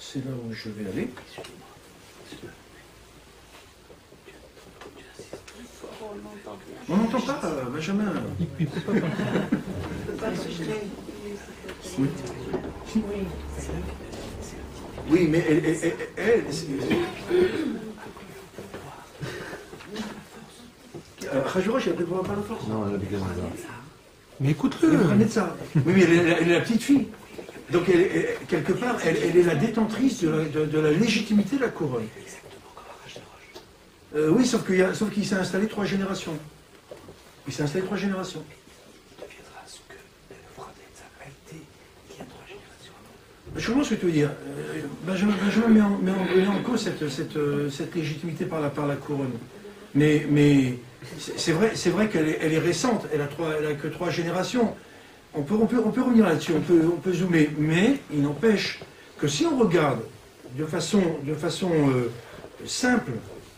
c'est là où je vais aller. On n'entend pas, Benjamin. Il peut pas parler. Oui. Oui, mais elle Achashverosh, il a pris le pouvoir par la force. Non, elle a besoin de Mais Elle écoute-le. prenait de ça. Oui, mais elle est la petite fille. Donc, quelque part, elle est la détentrice de la légitimité de la couronne. Oui, sauf qu'il s'est installé 3 générations. Il s'est installé 3 générations. Je comprends ce que tu veux dire. Benjamin met en cause cette légitimité par la couronne. Mais c'est vrai qu'elle est récente. Elle a que 3 générations. On peut revenir là-dessus, on peut zoomer. Mais il n'empêche que si on regarde de façon simple,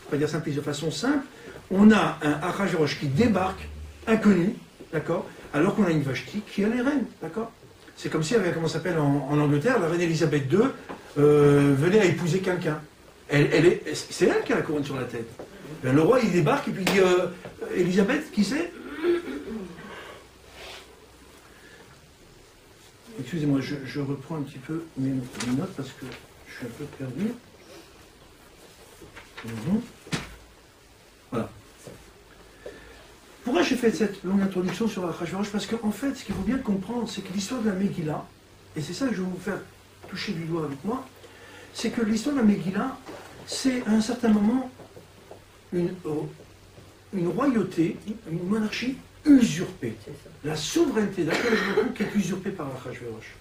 pas dire simpliste, de façon simple, on a un Achashverosh qui débarque, inconnu, d'accord, alors qu'on a une Vashti qui elle est reine, d'accord. C'est comme si, comment ça s'appelle en Angleterre, la reine Elisabeth II venait à épouser quelqu'un. C'est elle qui a la couronne sur la tête. Ben, le roi, il débarque et puis il dit Elisabeth, qui c'est? Excusez-moi, je reprends un petit peu mes notes parce que je suis un peu perdu. Voilà. Pourquoi j'ai fait cette longue introduction sur Achashverosh? Parce qu'en fait, ce qu'il faut bien comprendre, c'est que l'histoire de la Megillah, et c'est ça que je vais vous faire toucher du doigt avec moi, c'est que l'histoire de la Megillah, c'est à un certain moment une royauté, une monarchie usurpée. La souveraineté d'Akadosh Baruch Hu qui est usurpée par Achashverosh.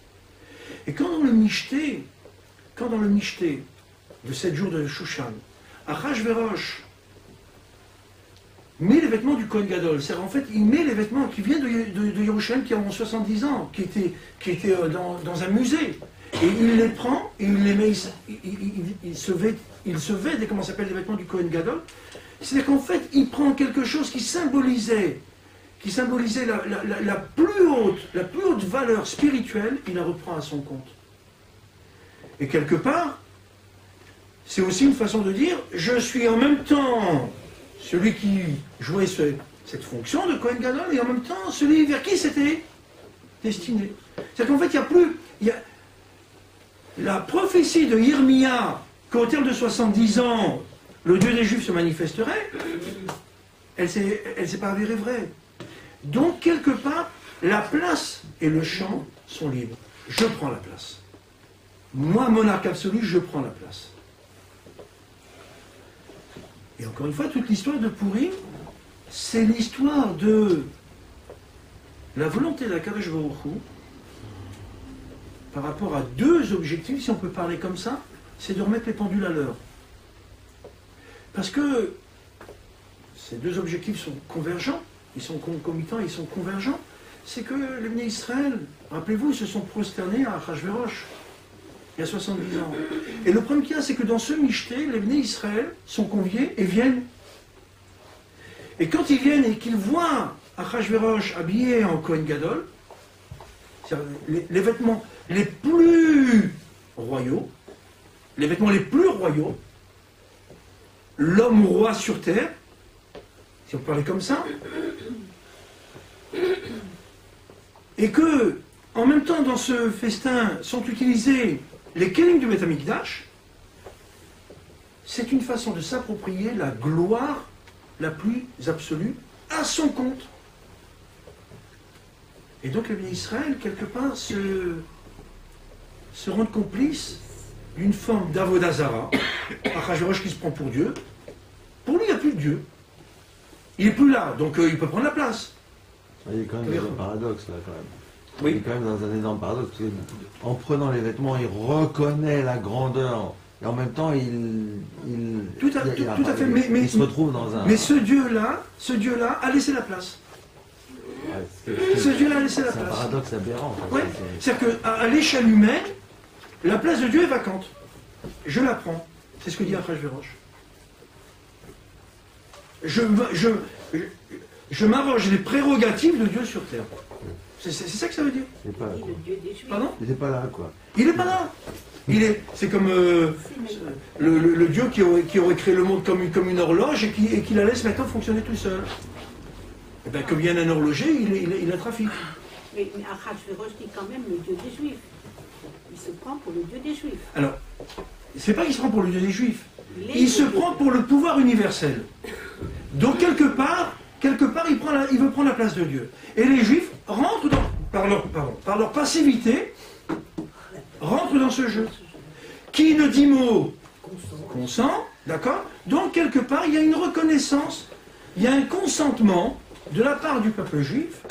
Et quand dans le Michté de 7 jours de Shushan, Achashverosh met les vêtements du Kohen Gadol, c'est-à-dire en fait il met les vêtements qui viennent de Yerushalayim qui ont 70 ans, qui étaient dans un musée, et il les prend et il les met, il se vêt, comment ça s'appelle, les vêtements du Kohen Gadol. C'est-à-dire qu'en fait il prend quelque chose qui symbolisait la plus haute valeur spirituelle, il la reprend à son compte. Et quelque part, c'est aussi une façon de dire, je suis en même temps celui qui jouait cette fonction de Kohen Gadol, et en même temps celui vers qui c'était destiné. C'est-à-dire qu'en fait, il y a la prophétie de Yirmia, qu'au terme de 70 ans, le Dieu des Juifs se manifesterait, elle s'est pas avérée vraie. Donc, quelque part, la place et le champ sont libres. Je prends la place. Moi, monarque absolu, je prends la place. Et encore une fois, toute l'histoire de Pourim, c'est l'histoire de la volonté d'Akadosh Baruch Hu par rapport à 2 objectifs, si on peut parler comme ça, c'est de remettre les pendules à l'heure. Parce que ces 2 objectifs sont convergents, ils sont concomitants, ils sont convergents. C'est que les Bnei Israël, rappelez-vous, se sont prosternés à Achashverosh il y a 70 ans. Et le problème qu'il y a, c'est que dans ce Michté, les Bnei Israël sont conviés et viennent. Et quand ils viennent et qu'ils voient Achashverosh habillé en Kohen Gadol, les vêtements les plus royaux, l'homme roi sur terre, si on parlait comme ça, et que, en même temps, dans ce festin, sont utilisés les kelim du Beth Amikdash, c'est une façon de s'approprier la gloire la plus absolue à son compte. Et donc, les Bnei Israël, quelque part, se rendent complices d'une forme d'avodazara, Achashverosh qui se prend pour Dieu. Pour lui, il n'y a plus de Dieu. Il n'est plus là, donc il peut prendre la place. Il est quand même dans un paradoxe là quand même. Oui. Il est quand même dans un énorme paradoxe. Parce que, en prenant les vêtements, il reconnaît la grandeur. Et en même temps, il se retrouve dans un... Mais ce Dieu-là a laissé la place. Ce Dieu-là a laissé la place. C'est un paradoxe aberrant. En fait. Ouais. C'est-à-dire qu'à l'échelle humaine, la place de Dieu est vacante. Je la prends. C'est ce que dit Achashverosh. Je m'arroge les prérogatives de Dieu sur terre. C'est ça que ça veut dire. Il n'est pas là, quoi. Pardon ? Il n'est pas là, quoi. Il n'est pas là. C'est comme le Dieu qui aurait créé le monde comme une horloge et qui la laisse maintenant fonctionner tout seul. Et bien, comme il y a un horloger, il a trafic. Mais Achashverosh dit quand même le Dieu des Juifs. Il se prend pour le Dieu des Juifs. Alors, c'est pas qu'il se prend pour le Dieu des Juifs. Il se prend pour le pouvoir universel. Donc, quelque part, il veut prendre la place de Dieu. Et les Juifs rentrent par leur passivité, rentrent dans ce jeu. Qui ne dit mot consent, d'accord? Donc, quelque part, il y a une reconnaissance, il y a un consentement de la part du peuple juif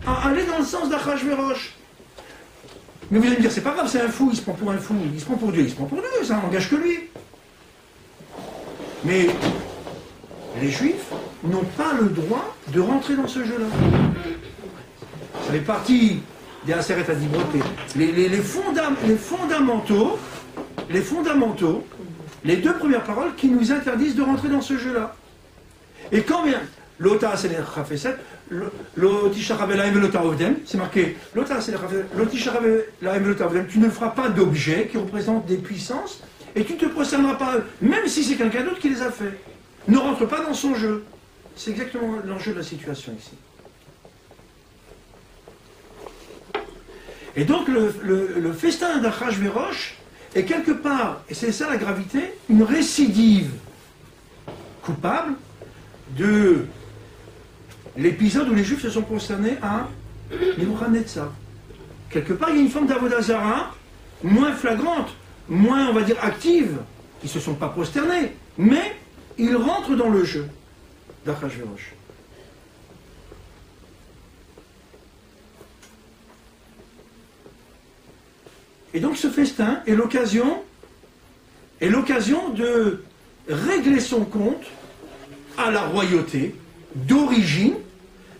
à aller dans le sens d'Achashverosh. Mais vous allez me dire, c'est pas grave, c'est un fou, il se prend pour un fou, il se prend pour Dieu, ça n'engage que lui. Mais les Juifs n'ont pas le droit de rentrer dans ce jeu-là. Ça fait partie des Aseret Adibot, les fondamentaux, les 2 premières paroles qui nous interdisent de rentrer dans ce jeu-là. Et quand bien, l'ota aseder chafeset, l'otisharabelaim velota ovdem, c'est marqué, l'otisharabelaim velota ovdem, tu ne feras pas d'objets qui représentent des puissances, et tu ne te prosterneras pas à eux, même si c'est quelqu'un d'autre qui les a fait. Ne rentre pas dans son jeu. C'est exactement l'enjeu de la situation ici. Et donc le festin d'Achashverosh est quelque part, et c'est ça la gravité, une récidive coupable de l'épisode où les Juifs se sont prosternés à Nebuchadnezzar. Quelque part, il y a une forme d'Avodah Zara moins flagrante, moins, on va dire, active. Ils ne se sont pas prosternés, mais ils rentrent dans le jeu d'Achashverosh. Et donc ce festin est l'occasion de régler son compte à la royauté d'origine.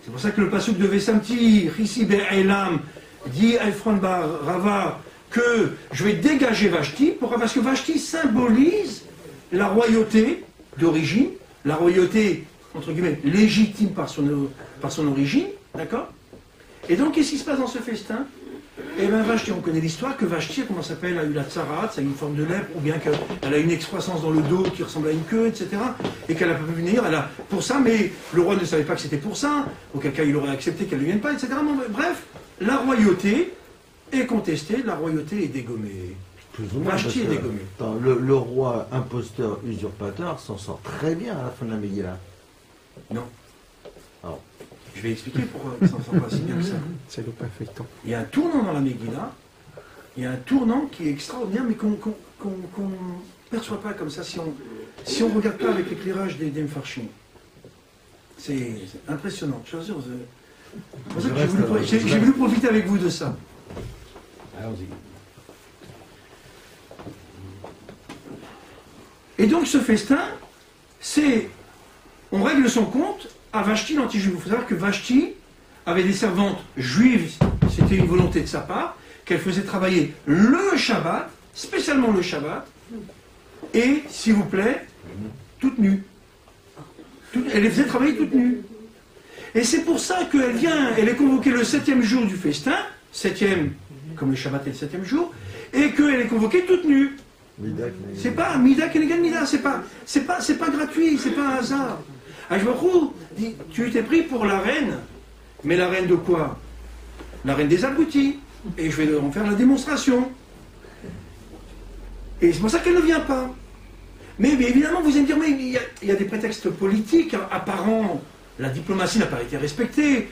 C'est pour ça que le pasuk de Vesamti, Chisi Be'elam, dit à Ephron Bar Rava que je vais dégager Vashti. Pourquoi? Parce que Vashti symbolise la royauté d'origine, la royauté, entre guillemets, légitime par son origine, d'accord? Et donc, qu'est-ce qui se passe dans ce festin? Eh bien, Vashti, on connaît l'histoire que Vashti, comment ça s'appelle, a eu la tsarat, ça a une forme de lèpre, ou bien qu'elle a une excroissance dans le dos qui ressemble à une queue, etc. Et qu'elle n'a pas pu venir, pour ça, mais le roi ne savait pas que c'était pour ça, auquel cas il aurait accepté qu'elle ne vienne pas, etc. Bref, la royauté est contestée, la royauté est dégommée. Plus ou moins, Vashti est parce que, dégommée. attends, le roi imposteur usurpateur s'en sort très bien à la fin de la Megillah. Non. Alors. Je vais expliquer pourquoi ça ne sent pas si bien que ça. C'est le perfecto. Il y a un tournant dans la Megillah, il y a un tournant qui est extraordinaire, mais qu'on ne perçoit pas comme ça si on ne regarde pas avec l'éclairage des Mfarshim. C'est impressionnant. Je suis sûr, c'est pour ça que j'ai voulu profiter avec vous de ça. Allons-y. Et donc ce festin, c'est... On règle son compte à Vashti l'anti-juive. Il faut savoir que Vashti avait des servantes juives, c'était une volonté de sa part, qu'elle faisait travailler le Shabbat, spécialement le Shabbat, et, s'il vous plaît, toutes nues. Elle les faisait travailler toutes nues. Et c'est pour ça qu'elle vient, elle est convoquée le 7e jour du festin, 7e, comme le Shabbat est le 7e jour, et qu'elle est convoquée toute nue. C'est pas Mida Kenegan Mida, c'est pas gratuit, c'est pas un hasard. Ajvarou dit, tu t'es pris pour la reine, mais la reine de quoi? La reine des abrutis. Et je vais leur en faire la démonstration. Et c'est pour ça qu'elle ne vient pas. Mais évidemment, vous allez me dire, mais il y a des prétextes politiques apparents. La diplomatie n'a pas été respectée.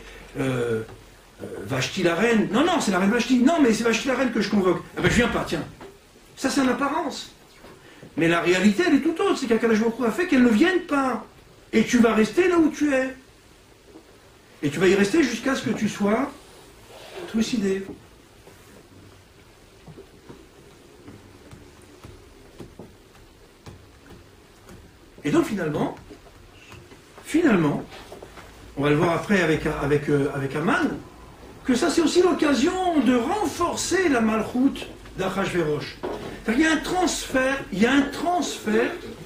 Vashti la reine. Non, c'est la reine Vashti. Non, mais c'est Vashti la reine que je convoque. Ah ben je viens pas, tiens. Ça, c'est en apparence. Mais la réalité, elle est tout autre. C'est qu'Akadosh Baruch Hu a fait qu'elle ne vienne pas. Et tu vas rester là où tu es. Et tu vas y rester jusqu'à ce que tu sois trucidé. Et donc finalement, on va le voir après avec Aman, que ça c'est aussi l'occasion de renforcer la malchoute d'Achashverosh. Il y a un transfert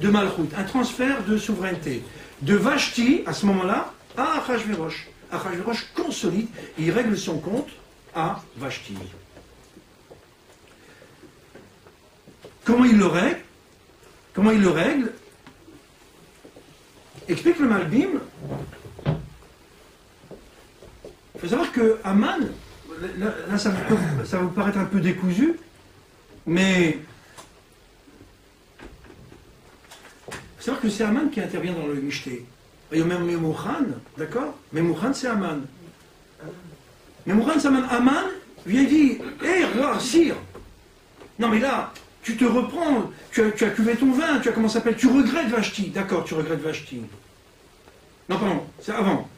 de malchoute, un transfert de souveraineté. De Vashti, à ce moment-là, à Achashverosh. Achashverosh consolide, et il règle son compte à Vashti. Comment il le règle? Explique le Malbim. Il faut savoir que Aman, là ça va vous paraître un peu décousu, mais il faut savoir que c'est Aman qui intervient dans le Mishté. Il y a même Memouchan, d'accord? Memouchan c'est Aman. Memouchan c'est Aman. Aman vient dire, hé roi, sire, non mais là, tu te reprends, tu as cuvé ton vin, tu as comment ça s'appelle, tu regrettes Vashti, d'accord, tu regrettes Vashti. Non, pardon, c'est avant.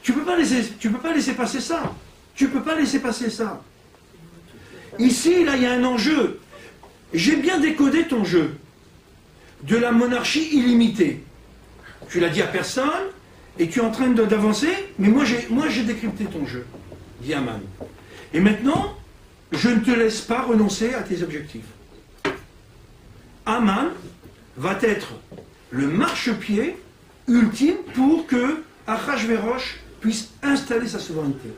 Tu peux pas laisser passer ça. Tu peux pas laisser passer ça. Ici, là, il y a un enjeu. J'ai bien décodé ton jeu de la monarchie illimitée. Tu l'as dit à personne, et tu es en train d'avancer, mais moi j'ai décrypté ton jeu, dit Aman. Et maintenant, je ne te laisse pas renoncer à tes objectifs. Aman va être le marchepied ultime pour que Achashverosh puisse installer sa souveraineté.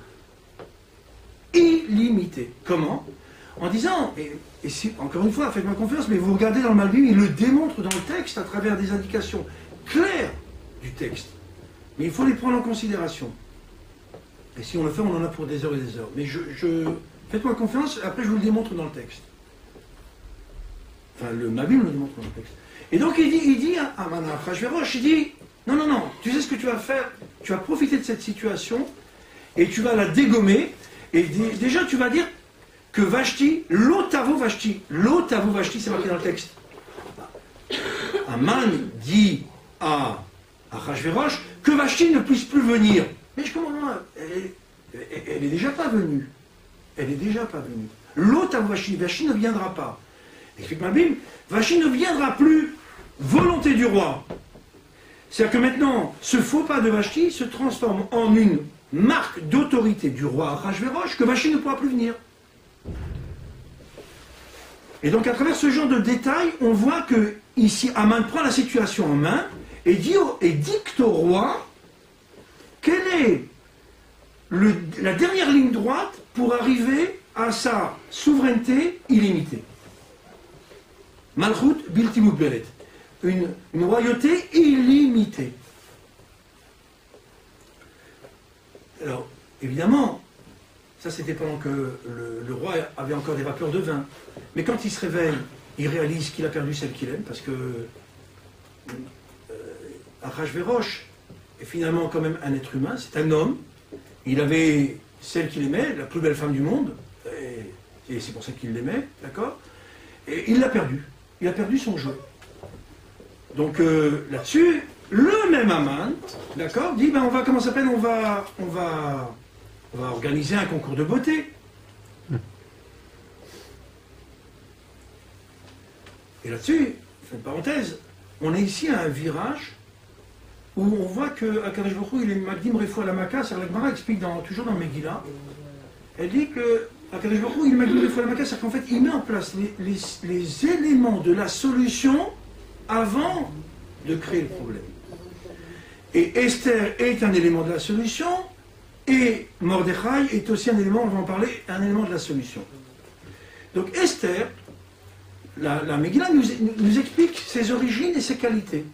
Illimitée. Comment? En disant, et si, encore une fois, faites-moi confiance, mais vous regardez dans le Malbim, il le démontre dans le texte à travers des indications claires du texte. Mais il faut les prendre en considération. Et si on le fait, on en a pour des heures et des heures. Mais faites-moi confiance, après je vous le démontre dans le texte. Enfin, le Malbim le démontre dans le texte. Et donc il dit à Achashverosh, il dit, Non, non, non. Tu sais ce que tu vas faire? Tu vas profiter de cette situation et tu vas la dégommer. Et déjà, tu vas dire que Vashti, l'Otavo Vashti, c'est marqué dans le texte. Aman dit à Achashverosh que Vashti ne puisse plus venir. Mais je comprends, elle est déjà pas venue. Elle est déjà pas venue. L'Otavo Vashti, Vashti ne viendra pas. Explique ma Bible, Vashti ne viendra plus. Volonté du roi. C'est-à-dire que maintenant, ce faux pas de Vashti se transforme en une marque d'autorité du roi Achashverosh que Vashti ne pourra plus venir. Et donc à travers ce genre de détails, on voit que ici Aman prend la situation en main et dicte au roi quelle est la dernière ligne droite pour arriver à sa souveraineté illimitée. Malchut bilti mugbelet. Une royauté illimitée. Alors, évidemment, ça c'était pendant que le roi avait encore des vapeurs de vin. Mais quand il se réveille, il réalise qu'il a perdu celle qu'il aime, parce que Achashverosh est finalement quand même un être humain, c'est un homme. Il avait celle qu'il aimait, la plus belle femme du monde, et c'est pour ça qu'il l'aimait, d'accord? Et il l'a perdu. Il a perdu son jeu. Donc là-dessus, le même Aman, d'accord, dit ben comment ça s'appelle, on va organiser un concours de beauté. Et là-dessus, une parenthèse, on est ici à un virage où on voit que Akadosh Baruch Hu, il est Magdim Refoua Lamaka, c'est-à-dire la Gemara explique toujours dans Megillah, elle dit que Akadosh Baruch Hu, il est Magdim Refoua Lamaka, c'est-à-dire qu'en fait, il met en place les éléments de la solution avant de créer le problème. Et Esther est un élément de la solution, et Mordechai est aussi un élément, on va en parler, un élément de la solution. Donc Esther, la Megillah nous explique ses origines et ses qualités.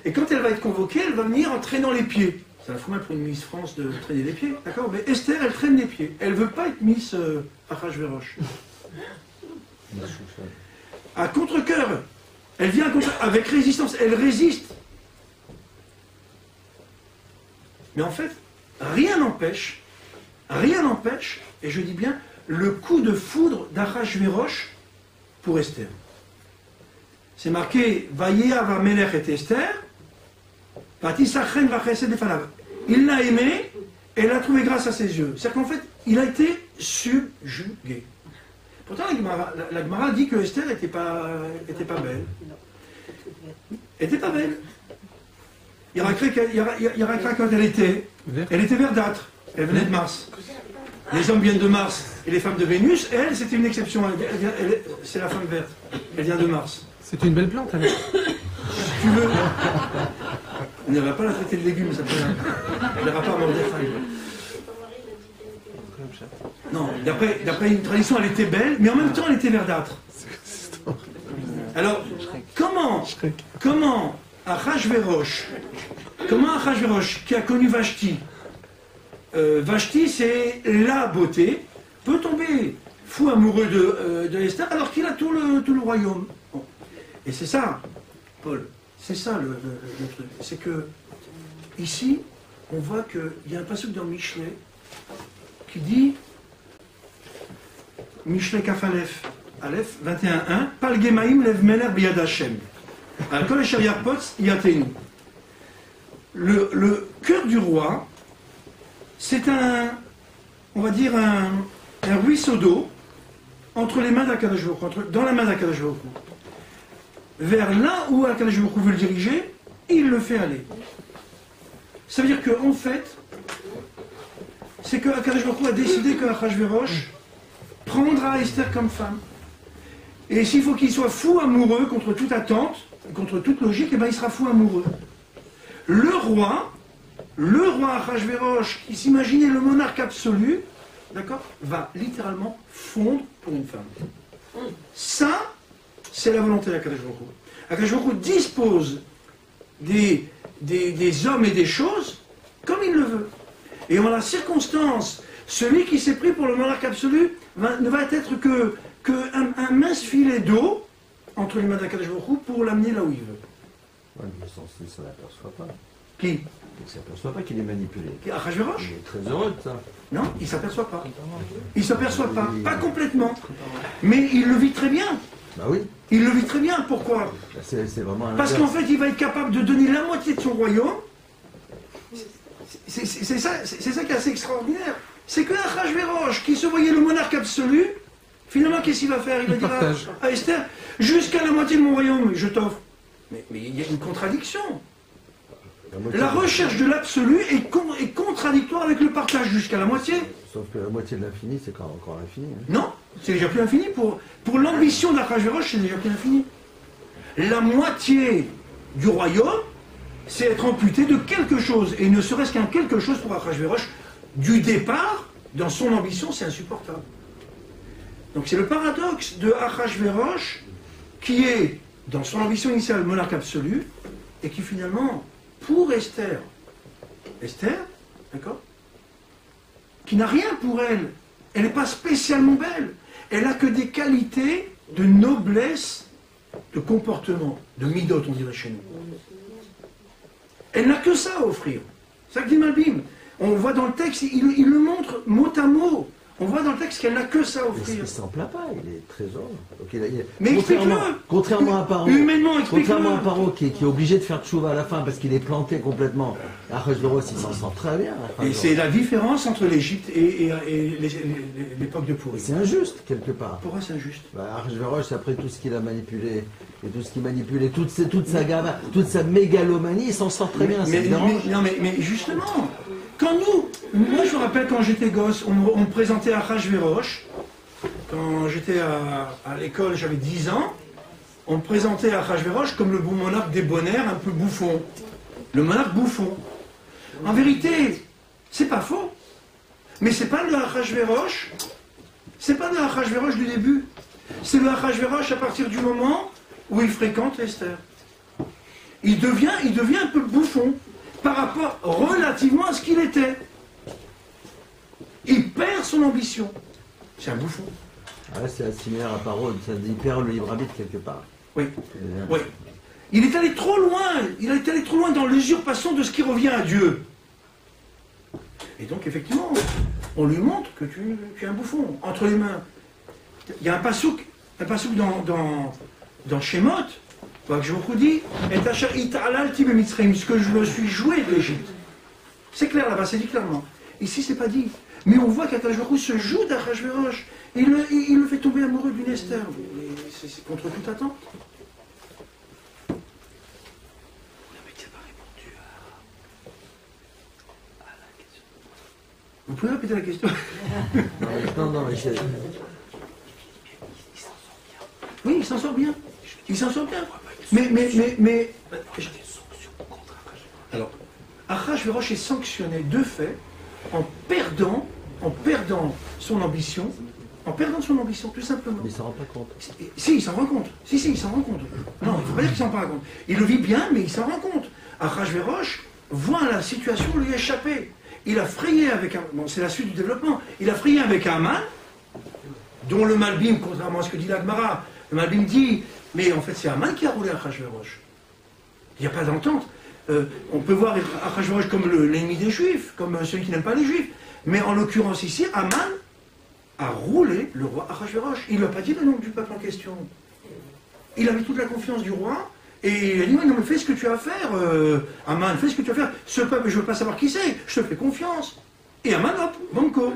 Et quand elle va être convoquée, elle va venir en traînant les pieds. Ça fout mal pour une Miss France de traîner les pieds, d'accord? Mais Esther, elle traîne les pieds. Elle ne veut pas être Miss Achashverosh. À contre-cœur. Elle vient avec résistance, elle résiste. Mais en fait, rien n'empêche, et je dis bien, le coup de foudre d'Achashverosh pour Esther. C'est marqué, Vayeav Amelech et Esther, Vatisachren vachesed defanav. Il l'a aimé, et elle l'a trouvé grâce à ses yeux. C'est-à-dire qu'en fait, il a été subjugué. Pourtant, la Gemara dit que Esther n'était pas belle. Elle n'était pas belle. Il y aura quand elle était verdâtre. Elle venait de Mars. Les hommes viennent de Mars et les femmes de Vénus. Et elle, c'était une exception. C'est la femme verte. Elle vient de Mars. C'est une belle plante, alors. Si tu veux. On ne va pas la traiter de légumes, ça peut. Elle n'ira pas à Mordechai. Non, d'après une tradition, elle était belle, mais en même temps, elle était verdâtre. Alors, comment Achashverosh, qui a connu Vashti, Vashti, c'est la beauté, peut tomber fou amoureux de Esther alors qu'il a tout le royaume. Bon. Et c'est ça, Paul, c'est ça le truc. C'est que, ici, on voit qu'il y a un passage dans Michelet qui dit, Michelet Kaf Aleph 21.1, Pal Gemaim Lev Meler Biyad Hashem. Al Kol Asher Yarpotz Yatenu. Le cœur du roi, c'est on va dire un ruisseau d'eau entre les mains d'Akadosh Baruch Hu, dans la main d'Akadosh Baruch Hu. Vers là où Akadosh Baruch Hu veut le diriger, il le fait aller. Ça veut dire qu'en fait, c'est que Akadosh Baruch Hu a décidé que Achashverosh prendra Esther comme femme. Et s'il faut qu'il soit fou amoureux contre toute attente, contre toute logique, eh bien il sera fou amoureux. Le roi Achashverosh, qui s'imaginait le monarque absolu, d'accord, va littéralement fondre pour une femme. Ça, c'est la volonté d'Akadosh Baruch Hu. Akadosh Baruch Hu dispose des hommes et des choses comme il le veut. Et en la circonstance, celui qui s'est pris pour le monarque absolu ne va être qu'un mince filet d'eau entre les mains d'Akadosh Baruch Hu pour l'amener là où il veut. Ouais, mais sans ça, ne l'aperçoit pas. Qui? Il ne s'aperçoit pas qu'il est manipulé. Achashverosh? Il est très heureux de ça. Non, il ne s'aperçoit pas. Il ne s'aperçoit pas. Pas complètement. Mais il le vit très bien. Bah oui, Il le vit très bien. Pourquoi? c'est vraiment un Parce qu'en fait, il va être capable de donner la moitié de son royaume. C'est ça qui est assez extraordinaire. C'est que Achashverosh, qui se voyait le monarque absolu, finalement, qu'est-ce qu'il va faire? Il va dire à Esther, jusqu'à la moitié de mon royaume, je t'offre. Mais il y a une contradiction. La recherche de l'absolu est contradictoire avec le partage jusqu'à la moitié. Sauf que la moitié de l'infini, c'est encore l'infini. Hein. Non, c'est déjà plus infini. Pour l'ambition d'Achashverosh, c'est déjà plus infini. La moitié du royaume, c'est être amputé de quelque chose. Et ne serait-ce qu'un quelque chose pour Achashverosh, du départ, dans son ambition, c'est insupportable. Donc c'est le paradoxe de Achashverosh, qui est, dans son ambition initiale, monarque absolu, et qui finalement, pour Esther, d'accord, qui n'a rien pour elle, elle n'est pas spécialement belle, elle n'a que des qualités de noblesse, de comportement, de midot, on dirait chez nous. Elle n'a que ça à offrir. C'est ça que dit Malbim. On voit dans le texte, il le montre mot à mot. On voit dans le texte qu'elle n'a que ça à offrir. Il ne s'en plaint pas, il est très heureux. Donc Mais contrairement à Paro, humainement, contrairement à Paro qui est obligé de faire tchouva à la fin parce qu'il est planté complètement, Achashverosh il s'en sort très bien. Et c'est la différence entre l'Égypte et l'époque de Pourri. C'est injuste quelque part. Pourquoi c'est injuste? Achashverosh, après tout ce qu'il a manipulé, et tout ce qu'il manipulait, toute sa gamme, toute sa mégalomanie, il s'en sort très bien. Mais justement, quand moi je me rappelle quand j'étais gosse, on me présentait Achashverosh, quand j'étais à l'école, j'avais 10 ans, on me présentait Achashverosh comme le bon monarque débonnaire, un peu bouffon. Le monarque bouffon. En vérité, c'est pas faux. Mais c'est pas le Achashverosh, c'est pas le Achashverosh du début. C'est le Achashverosh à partir du moment où il fréquente Esther. Il devient un peu bouffon par rapport relativement à ce qu'il était. Il perd son ambition. C'est un bouffon. Ah, c'est similaire à Paro, il perd le libre arbitre quelque part. Oui. Oui. Il est allé trop loin dans l'usurpation de ce qui revient à Dieu. Et donc, effectivement, on lui montre que tu es un bouffon, entre les mains. Il y a un passouk dans Shemot, que je vous dis, ce que je me suis joué de l'Égypte. C'est clair là-bas, c'est dit clairement. Ici, c'est pas dit. Mais on voit qu'Achashverosh se joue d'Achashverosh. Il le fait tomber amoureux d'une Esther. C'est contre toute attente. Vous pouvez répéter la question? Non, mais c'est... Oui, il s'en sort bien. Il s'en sort bien. Mais... Alors, Achashverosh est sanctionné de fait en perdant son ambition, tout simplement. Mais il s'en rend pas compte. Si, il s'en rend compte. Si, il s'en rend compte. Non, il ne faut pas dire qu'il s'en rend pas compte. Il le vit bien, mais il s'en rend compte. Achashverosh voit la situation lui échapper. Il a frayé avec c'est la suite du développement. Il a frayé avec Haman, dont le Malbim, contrairement à ce que dit l'Agmara, le Malbim dit, mais en fait c'est Haman qui a roulé Achashverosh. Il n'y a pas d'entente. On peut voir Achashverosh comme l'ennemi des Juifs, comme celui qui n'aime pas les Juifs. Mais en l'occurrence ici, Haman a roulé le roi Achashverosh. Il ne lui a pas dit le nom du peuple en question. Il avait toute la confiance du roi. Et il a dit, non mais fais ce que tu as à faire, Haman, fais ce que tu as à faire. Ce peuple, je ne veux pas savoir qui c'est, je te fais confiance. Et Haman, hop, banco.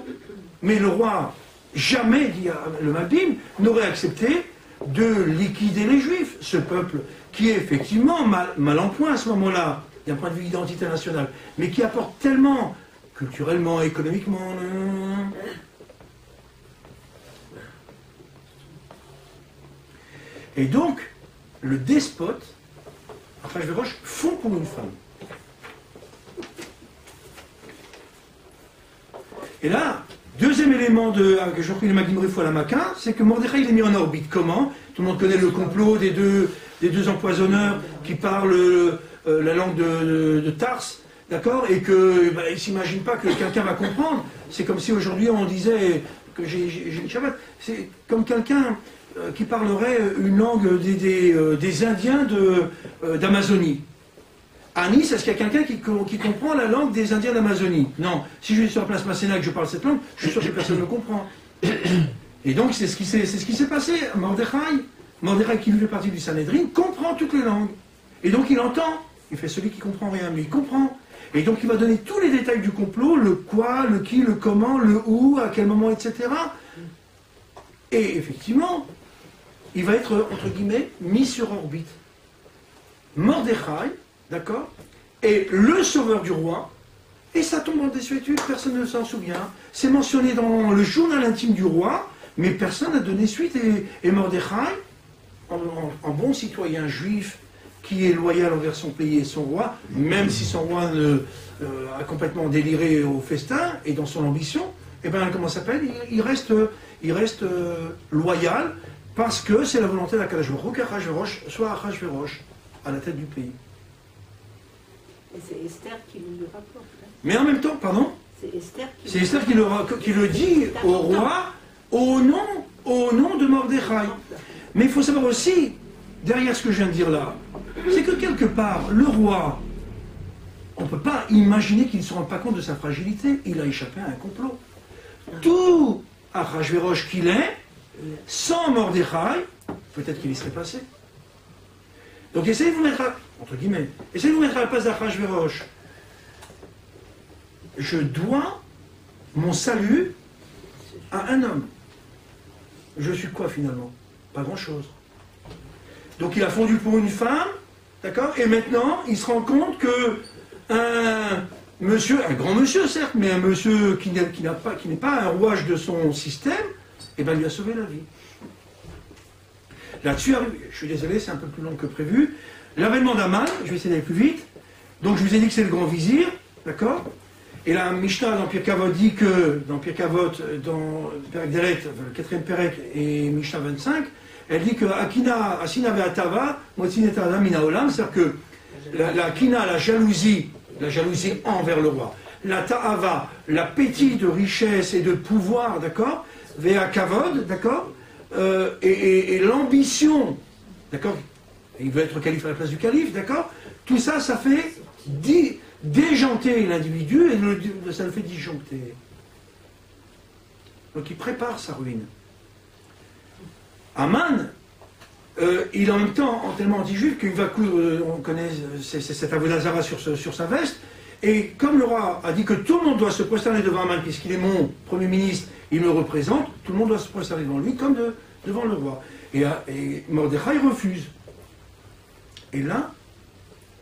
Mais le roi, jamais, dit le Malbim, n'aurait accepté de liquider les Juifs. Ce peuple qui est effectivement mal en point à ce moment-là, d'un point de vue identité nationale, mais qui apporte tellement, culturellement, économiquement... Et donc, le despote, Achashverosh, fond pour une femme. Et là, deuxième élément que j'ai repris le Magim Rifou à la Maquin, c'est que Mordechai il est mis en orbite. Comment? Tout le monde connaît le complot des deux empoisonneurs qui parlent la langue de Tarse, d'accord? Et qu'ils ne s'imaginent pas que quelqu'un va comprendre. C'est comme si aujourd'hui on disait que j'ai une Shabbat. C'est comme quelqu'un qui parlerait une langue des Indiens d'Amazonie. À Nice, est-ce qu'il y a quelqu'un qui comprend la langue des Indiens d'Amazonie? Non. Si je vais sur la place Masséna et que je parle cette langue, je suis sûr que personne ne me comprend. Et donc, c'est ce qui s'est passé. Mordechai, qui fait partie du Sanhédrin, comprend toutes les langues. Et donc, il entend. Il fait celui qui comprend rien, mais il comprend. Et donc, il va donner tous les détails du complot, le quoi, le qui, le comment, le où, à quel moment, etc. Et effectivement, il va être, entre guillemets, mis sur orbite. Mordechai, d'accord, est le sauveur du roi, et ça tombe en désuétude, personne ne s'en souvient. C'est mentionné dans le journal intime du roi, mais personne n'a donné suite. Et Mordechai, en bon citoyen juif, qui est loyal envers son pays et son roi, même si son roi a complètement déliré au festin et dans son ambition, et bien comment ça s'appelle, il reste loyal, parce que c'est la volonté d'Akadosh Baruch Hu qu'Achashverosh soit Achashverosh à la tête du pays. Et c'est Esther qui nous le rapporte. Hein. Mais en même temps, pardon, c'est Esther qui le dit au roi au nom de Mordechai. Mais il faut savoir aussi, derrière ce que je viens de dire là, c'est que quelque part, le roi, on ne peut pas imaginer qu'il ne se rende pas compte de sa fragilité. Il a échappé à un complot. Tout Achashverosh qu'il est, sans Mordechai, peut-être qu'il y serait passé. Donc essayez de vous mettre entre guillemets, essayez de vous mettre à la place d'Achashverosh. Je dois mon salut à un homme. Je suis quoi finalement? Pas grand-chose. Donc il a fondu pour une femme, d'accord? Et maintenant, il se rend compte que un monsieur, un grand monsieur certes, mais un monsieur qui n'est pas un rouage de son système, eh ben, lui a sauvé la vie. Là-dessus, je suis désolé, c'est un peu plus long que prévu. L'avènement d'Aman, je vais essayer d'aller plus vite. Donc je vous ai dit que c'est le grand vizir, d'accord? Et la Mishnah dans Pirkei Avot dit que, dans Pirkei Avot, dans Perek Deret, le 4e Perek et Mishnah 25, elle dit que Akina, Asina ve'atava, Motzin et Adam mina olam, c'est-à-dire que la Kina, la jalousie envers le roi, la Ta'ava, l'appétit de richesse et de pouvoir, d'accord? Ve'a kavod, d'accord? Et l'ambition, d'accord? Il veut être calife à la place du calife, d'accord? Tout ça, ça fait déjanter l'individu et ça le fait disjoncter. Donc il prépare sa ruine. Aman, il est en même temps tellement anti-juif qu'il va coudre, on connaît cet avodazara sur sa veste, et comme le roi a dit que tout le monde doit se prosterner devant Aman, puisqu'il est mon premier ministre, il me représente, tout le monde doit se prosterner devant lui, comme devant le roi. Et Mordechai refuse. Et là,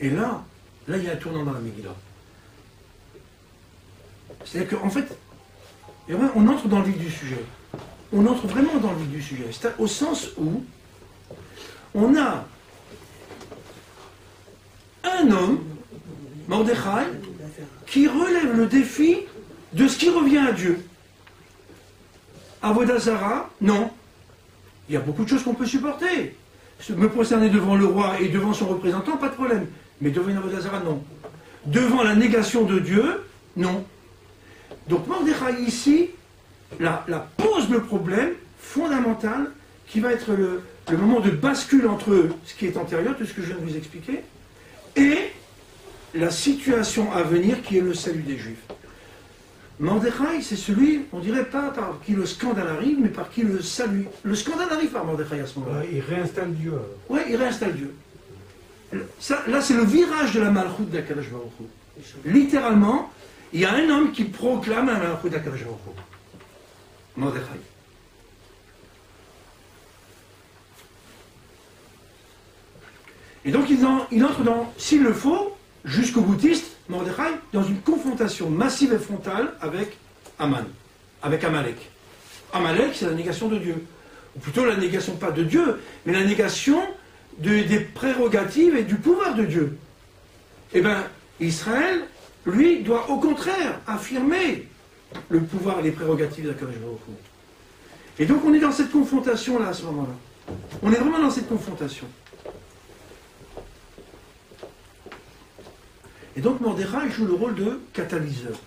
il y a un tournant dans la Megillah. C'est-à-dire qu'en fait, on entre dans le vif du sujet. On entre vraiment dans le vif du sujet. C'est au sens où on a un homme, Mordechai, qui relève le défi de ce qui revient à Dieu. Avodazara, non. Il y a beaucoup de choses qu'on peut supporter. Me prosterner devant le roi et devant son représentant, pas de problème. Mais devant une Avodazara, non. Devant la négation de Dieu, non. Donc Mordechai ici, pose le problème fondamental qui va être le moment de bascule entre ce qui est antérieur, tout ce que je viens de vous expliquer, et la situation à venir qui est le salut des Juifs. Mordechai, c'est celui, on dirait pas par qui le scandale arrive, mais par qui le salut. Le scandale arrive par Mordechai à ce moment-là. Il réinstalle Dieu. Oui, il réinstalle Dieu. Là, c'est le virage de la Malchut d'Akadosh Baruch Hu. Littéralement, il y a un homme qui proclame la Malchut d'Akadosh Baruch Hu. Mordechai. Et donc, il entre dans, s'il le faut, jusqu'au boutiste, Mordechai, dans une confrontation massive et frontale avec Aman, avec Amalek. Amalek, c'est la négation de Dieu. Ou plutôt la négation, pas de Dieu, mais la négation des prérogatives et du pouvoir de Dieu. Eh bien, Israël, lui, doit au contraire affirmer le pouvoir et les prérogatives d'Akadosh Baruch Hu. Et donc, on est dans cette confrontation-là, à ce moment-là. On est vraiment dans cette confrontation. Et donc Mordechai joue le rôle de catalyseur.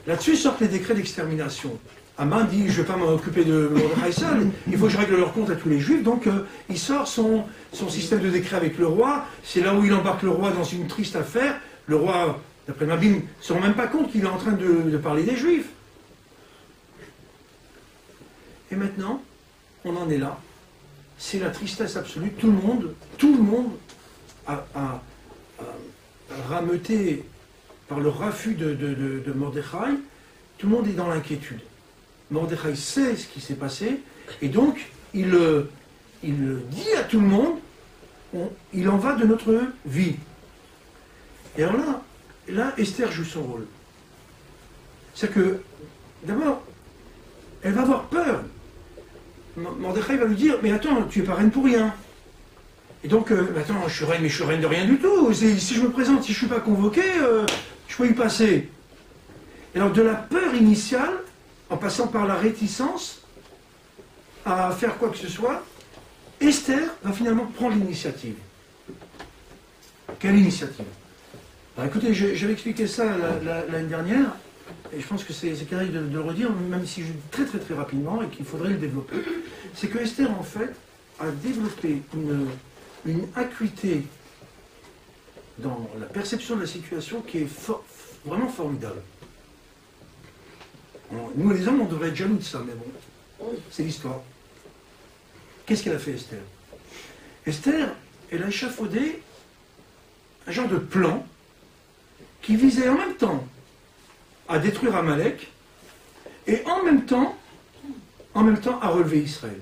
Là-dessus sortent les décrets d'extermination. Aman dit, je ne vais pas m'occuper de Mordechai seul, il faut que je règle leur compte à tous les juifs. Donc il sort son système de décret avec le roi. C'est là où il embarque le roi dans une triste affaire. Le roi, d'après Mabim, ne se rend même pas compte qu'il est en train de parler des juifs. Et maintenant, on en est là. C'est la tristesse absolue. Tout le monde a rameuté par le refus de Mordechai. Tout le monde est dans l'inquiétude. Mordechai sait ce qui s'est passé, et donc il dit à tout le monde, il en va de notre vie. Et alors là, Esther joue son rôle. C'est que, d'abord, elle va avoir peur. Mordechai va lui dire, mais attends, tu es pas reine pour rien. Et donc, attends, je suis reine, mais je suis reine de rien du tout. Si je me présente, si je ne suis pas convoqué, je peux y passer. Et alors, de la peur initiale, en passant par la réticence à faire quoi que ce soit, Esther va finalement prendre l'initiative. Quelle initiative? Alors, écoutez, j'avais expliqué ça l'année dernière, et je pense que c'est carré de le redire, même si je dis très très très rapidement et qu'il faudrait le développer. C'est que Esther, en fait, a développé une acuité dans la perception de la situation qui est vraiment formidable. Nous, les hommes, on devrait être jaloux de ça, mais bon, c'est l'histoire. Qu'est-ce qu'elle a fait, Esther? Esther, elle a échafaudé un genre de plan qui visait en même temps à détruire Amalek et en même temps à relever Israël.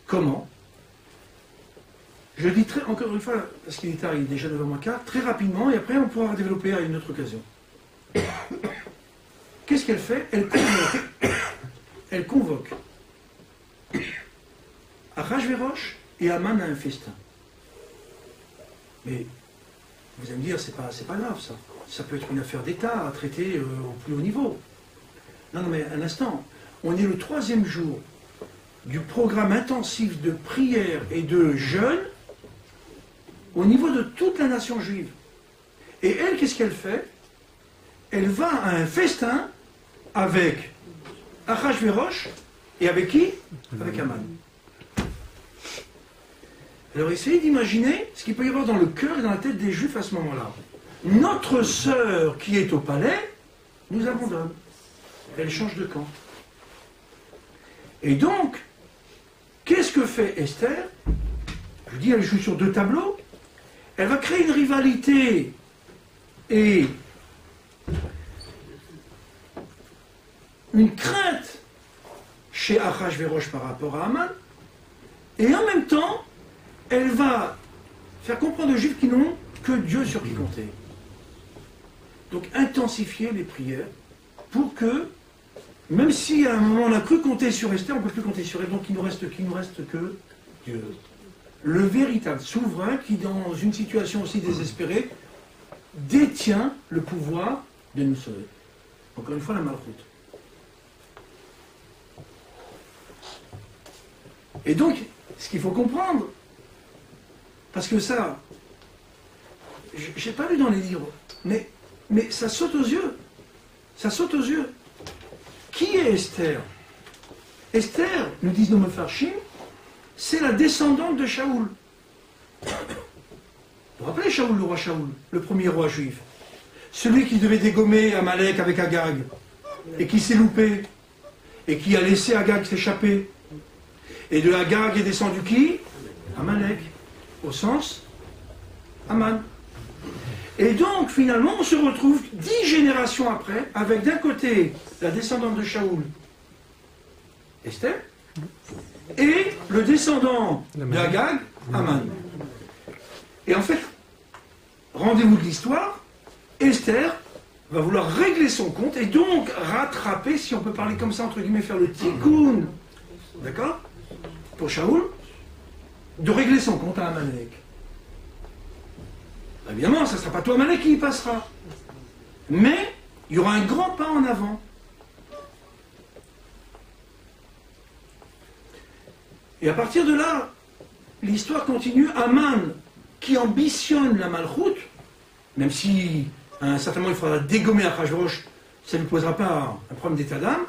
Comment? Je le dis encore une fois, parce qu'il est tard, il est déjà 9h15, très rapidement, et après on pourra développer à une autre occasion. Qu'est-ce qu'elle fait? Elle convoque Achashverosh et Aman à un festin. Mais vous allez me dire, c'est pas grave ça. Ça peut être une affaire d'État à traiter au plus haut niveau. Non, mais un instant. On est le 3e jour du programme intensif de prière et de jeûne au niveau de toute la nation juive. Et elle, qu'est-ce qu'elle fait? Elle va à un festin avec Achashverosh et avec qui? Avec Aman. Alors essayez d'imaginer ce qu'il peut y avoir dans le cœur et dans la tête des Juifs à ce moment-là. Notre sœur qui est au palais nous abandonne. Elle change de camp. Et donc, qu'est-ce que fait Esther? Je vous dis, elle joue sur 2 tableaux. Elle va créer une rivalité et une crainte chez Achashverosh par rapport à Aman. Et en même temps, elle va faire comprendre aux Juifs qui n'ont que Dieu sur qui compter. Donc intensifier les prières pour que, même si à un moment on a cru compter sur Esther, on ne peut plus compter sur elle, donc il ne nous reste que Dieu. Le véritable souverain qui, dans une situation aussi désespérée, détient le pouvoir de nous sauver. Encore une fois, la malchoute. Et donc, ce qu'il faut comprendre, parce que ça, je n'ai pas lu dans les livres, mais ça saute aux yeux. Ça saute aux yeux. Qui est Esther? Esther, nous disent nos Mefarshim, c'est la descendante de Shaoul. Vous vous rappelez Shaoul, le roi Shaoul, le premier roi juif? Celui qui devait dégommer Amalek avec Agag, et qui s'est loupé, et qui a laissé Agag s'échapper. Et de Agag est descendu qui? Amalek. Au sens Aman. Et donc, finalement, on se retrouve 10 générations après, avec d'un côté la descendante de Shaoul, Esther, et le descendant d'Agag, Aman. Et en fait, rendez-vous de l'histoire, Esther va vouloir régler son compte et donc rattraper, si on peut parler comme ça, entre guillemets, faire le tikkun, d'accord, pour Shaoul, de régler son compte à Amalek. Évidemment, ça ne sera pas toi Amalek qui y passera. Mais il y aura un grand pas en avant. Et à partir de là, l'histoire continue. Aman, qui ambitionne la malchoute, même si à un certain moment il faudra dégommer Achashverosh, ça ne lui posera pas un problème d'état d'âme.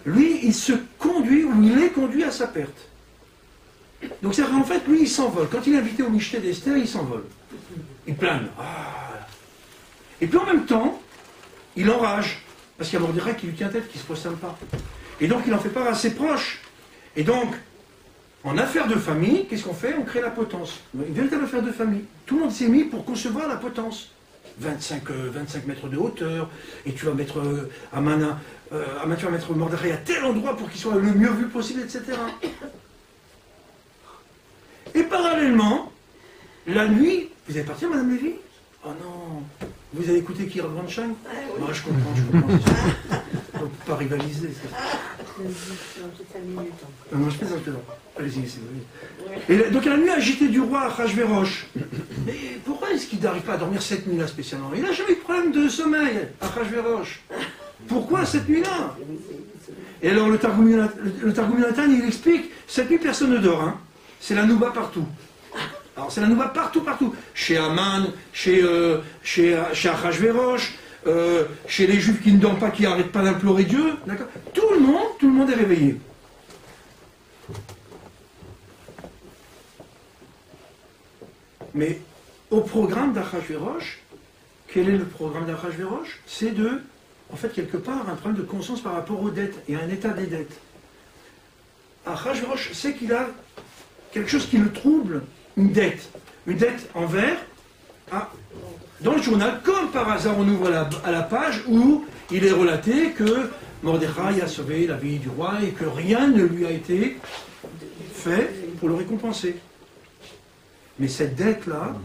lui, il se conduit, ou il est conduit à sa perte. Donc c'est en fait, lui, il s'envole. Quand il est invité au Michté d'Esther, il s'envole. Il plane. Ah. Et puis en même temps, il enrage. Parce qu'il y a Mordechai qui lui tient tête, qui ne se prosterne pas. Et donc il en fait part à ses proches. Et donc, en affaire de famille, qu'est-ce qu'on fait? On crée la potence. Une véritable affaire de famille. Tout le monde s'est mis pour concevoir la potence. 25 mètres de hauteur, et tu vas mettre Aman, tu vas mettre Mordechai à tel endroit pour qu'il soit le mieux vu possible, etc. Et parallèlement, la nuit, vous allez partir, Madame Lévy? Oh non, vous avez écouté Kira Braunstein? Moi, je comprends, c'est sûr. On ne peut pas rivaliser. Non, je plaisante, allez-y, c'est vrai. Et donc, la nuit agitée du roi Achashverosh. Mais pourquoi est-ce qu'il n'arrive pas à dormir cette nuit-là spécialement? Il n'a jamais eu de problème de sommeil, Achashverosh. Pourquoi cette nuit-là? Et alors, le Targum Yonatan, il explique, cette nuit, personne ne dort, hein. C'est la nouba partout. Alors c'est la nouba partout. Chez Aman, chez Achashverosh, chez les Juifs qui ne dorment pas, qui n'arrêtent pas d'implorer Dieu. D'accord. Tout le monde est réveillé. Mais au programme d'Achashverosh, quel est le programme d'Achashverosh? C'est en fait, quelque part, un problème de conscience par rapport aux dettes et un état des dettes. Achashverosh sait qu'il a quelque chose qui le trouble, une dette envers, dans le journal, comme par hasard on ouvre à la page où il est relaté que Mordechai a sauvé la vie du roi et que rien ne lui a été fait pour le récompenser. Mais cette dette-là,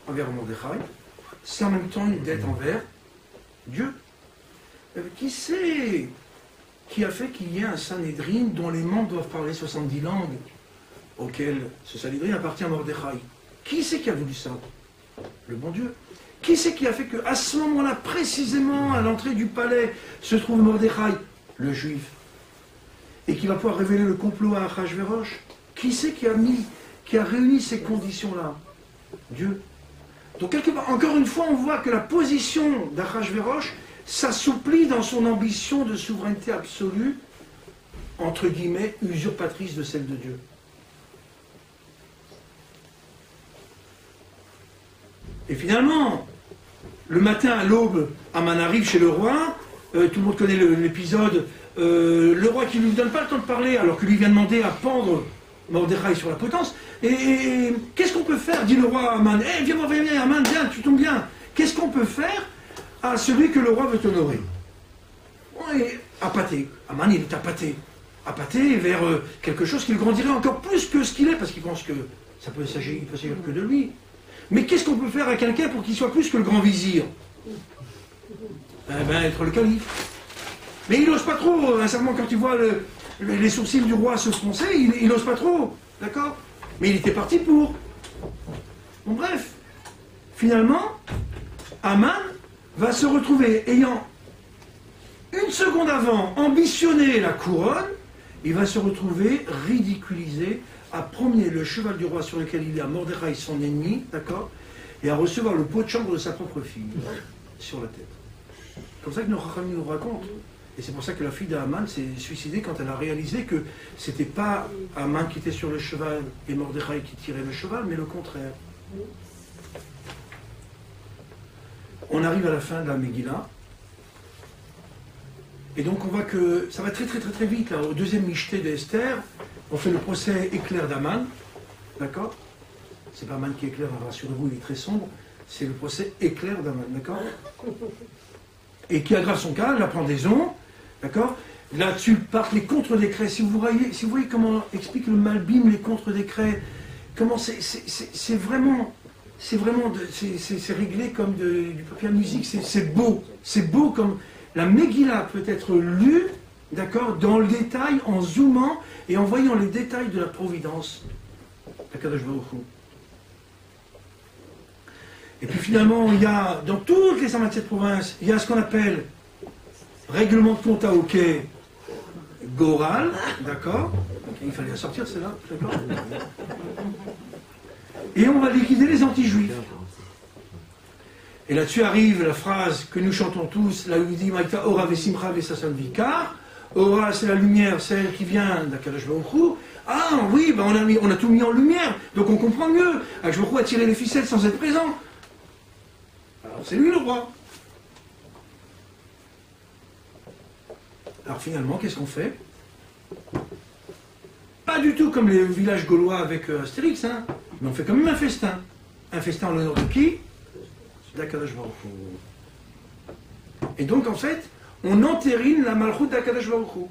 envers Mordechai, c'est en même temps une dette envers Dieu. Qui sait qui a fait qu'il y ait un Sanhédrin dont les membres doivent parler 70 langues, auquel ce Sanhédrin appartient à Mordechai? Qui c'est qui a voulu ça? Le bon Dieu. Qui c'est qui a fait qu'à ce moment-là, précisément à l'entrée du palais, se trouve Mordechai, le juif, et qui va pouvoir révéler le complot à Achashverosh? Qui c'est qui a réuni ces conditions-là? Dieu. Donc quelque part, encore une fois, on voit que la position d'Achashverosh s'assouplit dans son ambition de souveraineté absolue, entre guillemets, usurpatrice de celle de Dieu. Et finalement, le matin à l'aube, Aman arrive chez le roi, tout le monde connaît l'épisode, le roi qui ne lui donne pas le temps de parler, alors que lui vient demander à pendre Mordechai sur la potence. Et qu'est-ce qu'on peut faire, dit le roi à Aman? Eh, viens, Aman, viens, tu tombes bien. Qu'est-ce qu'on peut faire à celui que le roi veut honorer? On est appâté. Aman, il est appâté vers quelque chose qui le grandirait encore plus que ce qu'il est, parce qu'il pense que ça peut s'agir que de lui. Mais qu'est-ce qu'on peut faire à quelqu'un pour qu'il soit plus que le grand vizir? Eh bien, être le calife. Mais il n'ose pas trop, sincèrement, quand il voit les sourcils du roi se froncer, il n'ose pas trop, d'accord? Mais il était parti pour. Bon, bref, finalement, Aman va se retrouver ayant une seconde avant ambitionné la couronne, il va se retrouver ridiculisé à promener le cheval du roi sur lequel il est à Mordechai, son ennemi, d'accord, et à recevoir le pot de chambre de sa propre fille sur la tête. C'est comme ça que nos Chachamim nous racontent. Et c'est pour ça que la fille d'Aman s'est suicidée quand elle a réalisé que c'était pas Aman qui était sur le cheval et Mordechai qui tirait le cheval, mais le contraire. On arrive à la fin de la Megillah. Et donc on voit que ça va très vite, là, au deuxième Michté d'Esther. On fait le procès éclair d'Aman, d'accord? C'est pas Aman qui éclaire, rassurez-vous, il est très sombre. C'est le procès éclair d'Aman, d'accord? Et qui aggrave son cas, la pendaison, d'accord? Là-dessus partent les contre-décrets. Si vous voyez comment explique le Malbim les contre-décrets, comment c'est vraiment réglé comme du papier à musique, c'est beau comme la Megillah peut être lue, d'accord, dans le détail, en zoomant et en voyant les détails de la providence. Et puis finalement, il y a, dans toutes les 127 provinces, il y a ce qu'on appelle règlement de compte à hockey Goral, d'accord? Il fallait la sortir, celle-là, d'accord? Et on va liquider les anti-juifs. Et là-dessus arrive la phrase que nous chantons tous, la Yudi Maïta Ora Vesimcha Vesasan Vikar. Ora, c'est la lumière, celle qui vient d'Akadosh Baruch Hu. Ah oui, ben on a tout mis en lumière, donc on comprend mieux. Akadosh Baruch Hu a tiré les ficelles sans être présent. Alors c'est lui le roi. Alors finalement, qu'est-ce qu'on fait? Pas du tout comme les villages gaulois avec Astérix, hein, mais on fait quand même un festin. Un festin en l'honneur de qui? D'Akadosh Baruch Hu. Et donc en fait, on entérine la malchoute d'Akadosh Baruch Hu.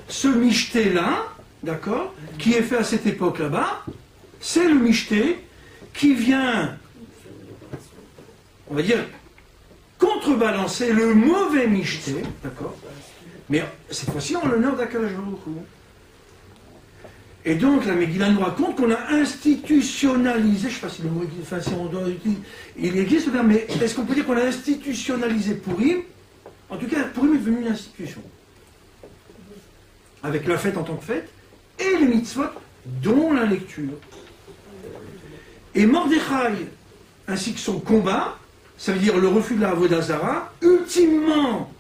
Ce michté-là, d'accord, qui est fait à cette époque là-bas, c'est le michté qui vient, on va dire, contrebalancer le mauvais michté, d'accord, mais cette fois-ci en l'honneur d'Akadosh Baruch Hu. Et donc la Megillah nous raconte qu'on a institutionnalisé, je ne sais pas si le mot, enfin, si on doit, il existe, mais est-ce qu'on peut dire qu'on a institutionnalisé Purim? En tout cas, Purim est devenu une institution. Avec la fête en tant que fête, et les mitzvot, dont la lecture. Et Mordechai, ainsi que son combat, ça veut dire le refus de la Avodah Zara, ultimement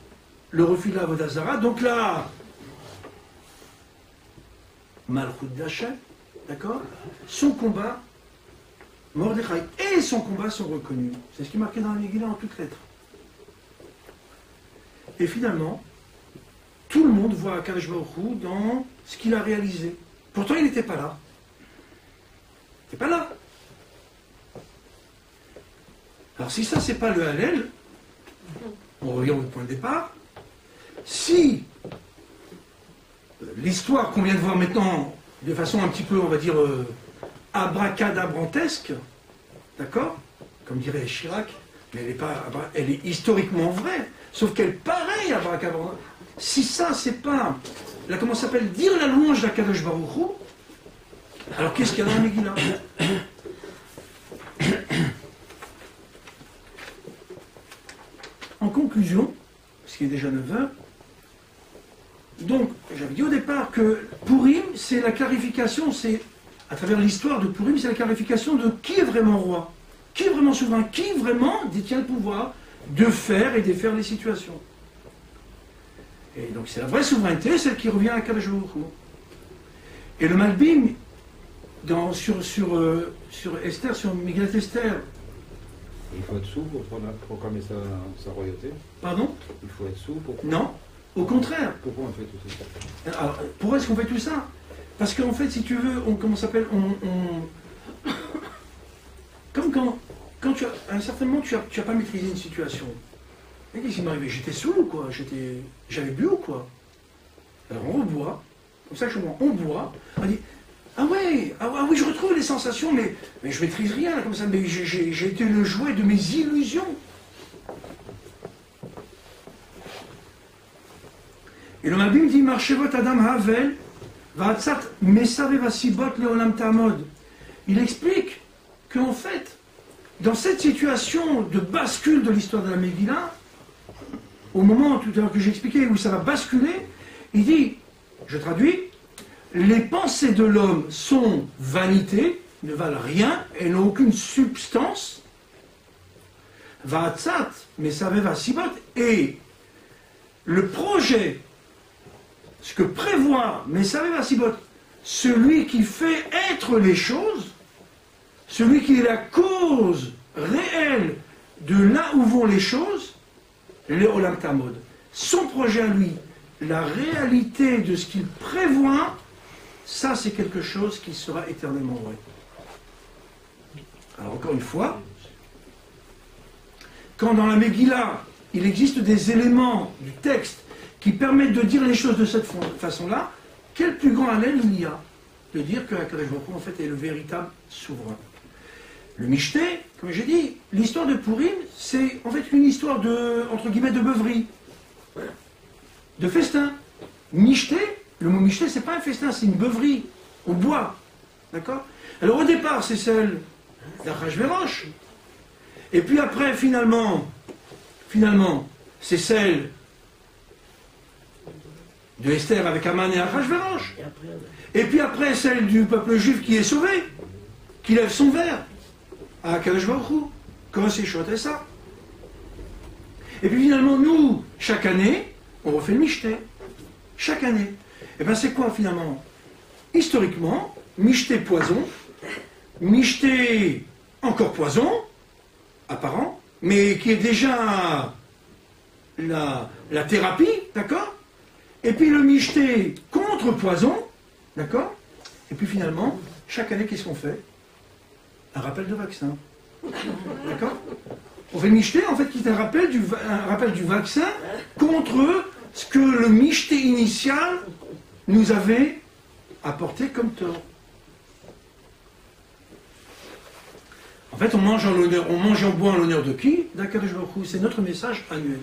le refus de la Avodah Zara, donc là, Malchut d'Hachem, d'accord? Son combat, Mordechai et son combat sont reconnus. C'est ce qui est marqué dans la Megillah en toutes lettres. Et finalement, tout le monde voit Akadosh Baruch Hu dans ce qu'il a réalisé. Pourtant, il n'était pas là. Il n'était pas là. Alors si ça, c'est pas le Hallel, on revient au point de départ. Si l'histoire qu'on vient de voir maintenant, de façon un petit peu, on va dire, abracadabrantesque, d'accord? Comme dirait Chirac, mais elle est historiquement vraie, sauf qu'elle paraît abracadabrantesque. Si ça, c'est pas, là, comment ça s'appelle, dire la louange d'Akadosh Baruch Hu, alors qu'est-ce qu'il y a dans la Megillah? En conclusion, parce qu'il est déjà 9h, donc, j'avais dit au départ que Purim, c'est la clarification, c'est, à travers l'histoire de Purim, c'est la clarification de qui est vraiment roi, qui est vraiment souverain, qui vraiment détient le pouvoir de faire et défaire les situations. Et donc, c'est la vraie souveraineté, celle qui revient à Akadosh Baruch Hu. Et le Malbim, sur Esther, sur Megillat Esther. Il faut être sous pour proclamer sa royauté. Pardon? Il faut être sous pour... Non, au contraire. Pourquoi on fait tout ça? Alors, pourquoi est-ce qu'on fait tout ça? Parce qu'en fait, si tu veux, comment ça s'appelle, comme quand tu as, à un certain moment, tu n'as pas maîtrisé une situation. Et qu'est-ce qui m'est arrivé? J'étais sous ou quoi? J'avais bu ou quoi? Alors on reboit, comme ça je on boit, on dit ah oui, je retrouve les sensations, mais je maîtrise rien comme ça, mais j'ai été le jouet de mes illusions. Et le Malbim dit Marchevot Adam Havel, Vatsat Mesave Vasibot Leolam Tamod. Il explique qu'en fait, dans cette situation de bascule de l'histoire de la Megillah, au moment tout à l'heure que j'ai expliqué où ça va basculer, il dit, je traduis, les pensées de l'homme sont vanité, ne valent rien, elles n'ont aucune substance. Vatsat Mesave Vasibot, et le projet, ce que prévoit Mesave Vasibot, celui qui fait être les choses, celui qui est la cause réelle de là où vont les choses, le Olam Tamod. Son projet à lui, la réalité de ce qu'il prévoit, ça c'est quelque chose qui sera éternellement vrai. Alors encore une fois, quand dans la Megillah, il existe des éléments du texte qui permettent de dire les choses de cette façon-là, quel plus grand hallel il y a de dire que Akadosh Baruch Hu en fait est le véritable souverain. Le Michté, comme j'ai dit, l'histoire de Purim, c'est en fait une histoire de, entre guillemets, de beuverie, de festin. Michté, le mot Michté, c'est pas un festin, c'est une beuverie. On boit, d'accord? Alors au départ, c'est celle d'Achashverosh, et puis après, finalement, c'est celle de Esther avec Aman et Achashverosh. Et puis après, celle du peuple juif qui est sauvé, qui lève son verre à Akadosh Baruch Hu. Comment c'est chouette ça? Et puis finalement, nous, chaque année, on refait le michté. Chaque année. Et bien c'est quoi finalement? Historiquement, michté poison, michté encore poison, apparent, mais qui est déjà la thérapie, d'accord? Et puis le michté contre poison, d'accord? Et puis finalement, chaque année, qu'est-ce qu'on fait? Un rappel de vaccin. D'accord? On fait le michté, en fait, qui est un rappel du vaccin contre ce que le michté initial nous avait apporté comme tort. En fait, on mange et on boit en l'honneur de qui? d'Akadosh Baruch Hu. C'est notre message annuel.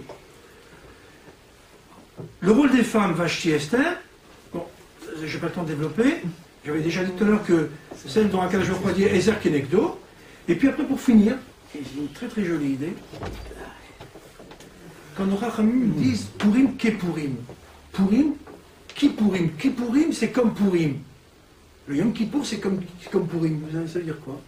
Le rôle des femmes, Vashti Esther, bon, je n'ai pas le temps de développer. J'avais déjà dit tout à l'heure que celle dont Akadosh Baruch Hu a dit Ezer Kenegdo. Et puis après, pour finir, c'est une très très jolie idée. Quand nos Rachamim disent Purim Kepurim. Purim, Kippurim. Kippurim, c'est comme Purim. Le Yom Kippour, c'est comme Purim. Vous savez, ça veut dire quoi?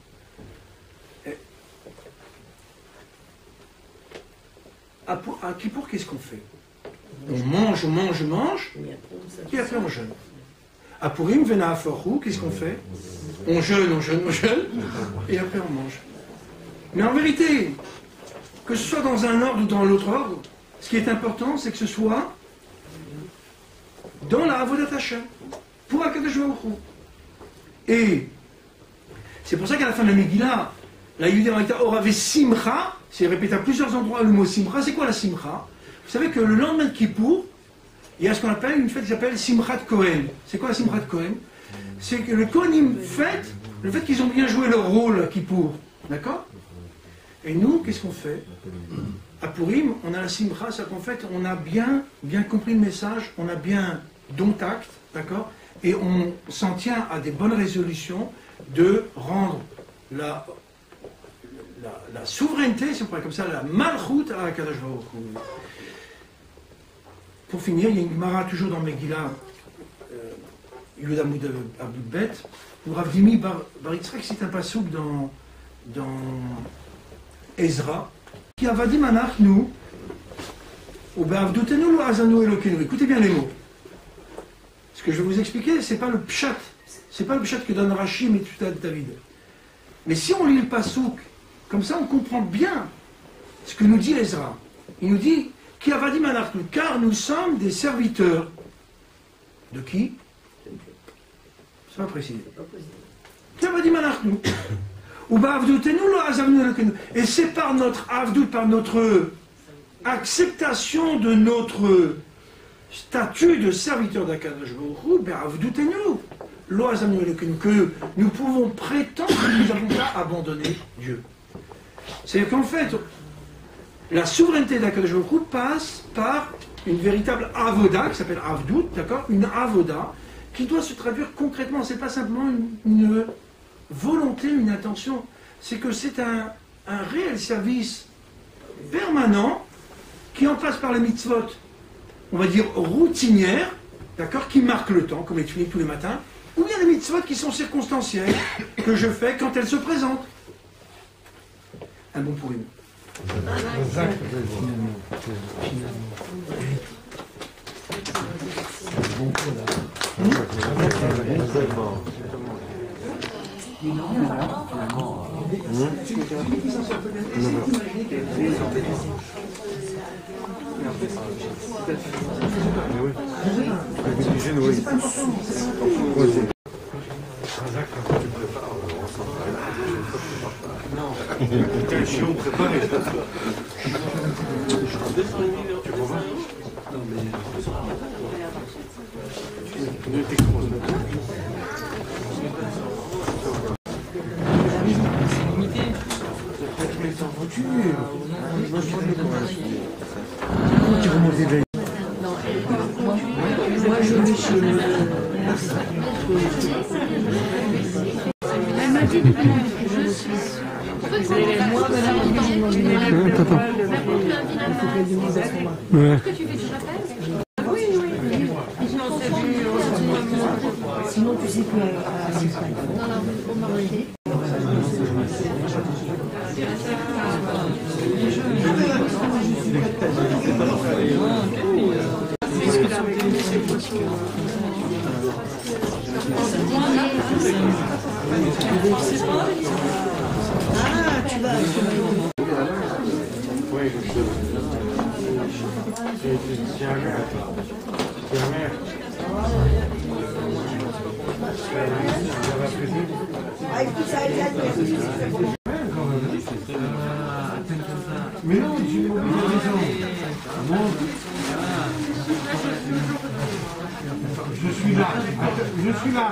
À Kippour, qu'est-ce qu'on fait? On mange, et après on jeûne. À Purim, Vena Aforou, qu'est-ce qu'on fait? On jeûne, et après on mange. Mais en vérité, que ce soit dans un ordre ou dans l'autre ordre, ce qui est important, c'est que ce soit dans la Avodat Hashem, pour Akadosh Baruch Hu. Et c'est pour ça qu'à la fin de la Megillah, la Yudéraïta Orave Simcha, c'est répété à plusieurs endroits le mot Simcha. C'est quoi la Simcha? Vous savez que le lendemain de Kippour, il y a ce qu'on appelle une fête qui s'appelle Simchat Kohen. C'est quoi la Simchat Kohen? C'est que le Kohanim fête le fait qu'ils ont bien joué leur rôle à Kippour. D'accord? Et nous, qu'est-ce qu'on fait? À Purim, on a la Simcha, c'est qu'en fait, on a bien compris le message, on a bien dont acte, d'accord? Et on s'en tient à des bonnes résolutions de rendre la souveraineté, si on pourrait comme ça, la malchout à Akadosh Baruch Hu. Pour finir, il y a une Gemara toujours dans Megillah, Yud Amud Bet, où Rav Dimi Bar Yitzchak cite un passouk dans Ezra, qui a vadim anachnu, ou be'avdutenu lo azanu elokenu. Écoutez bien les mots. Ce que je vais vous expliquer, c'est pas le pshat, c'est pas le pshat que donne Rashi mais tout à David. Mais si on lit le passouk, comme ça on comprend bien ce que nous dit Ezra. Il nous dit qui a vadim anachnu, car nous sommes des serviteurs. De qui? C'est pas précisé. Qui a vadim anachnu. Et c'est par notre avdout, par notre acceptation de notre statut de serviteur d'Akadosh Baruch Hu, que nous pouvons prétendre que nous n'avons pas abandonné Dieu. C'est-à-dire qu'en fait, la souveraineté d'Akadosh Baruch Hu passe par une véritable avoda, qui s'appelle avdout, d'accord? Une avoda, qui doit se traduire concrètement. C'est pas simplement une volonté, une intention, c'est que c'est un réel service permanent qui en passe par les mitzvot, on va dire routinières, d'accord, qui marquent le temps, comme expliqué tous les matins, ou il y a des mitzvot qui sont circonstancielles, que je fais quand elles se présentent. Un bon Purim. Moi, je me suis... Elle m'a dit, je suis... Moi, Ouais. oui. Sinon, tu sais que... au marché. Mais non, j'ai oublié raison. Je suis là. Je suis là.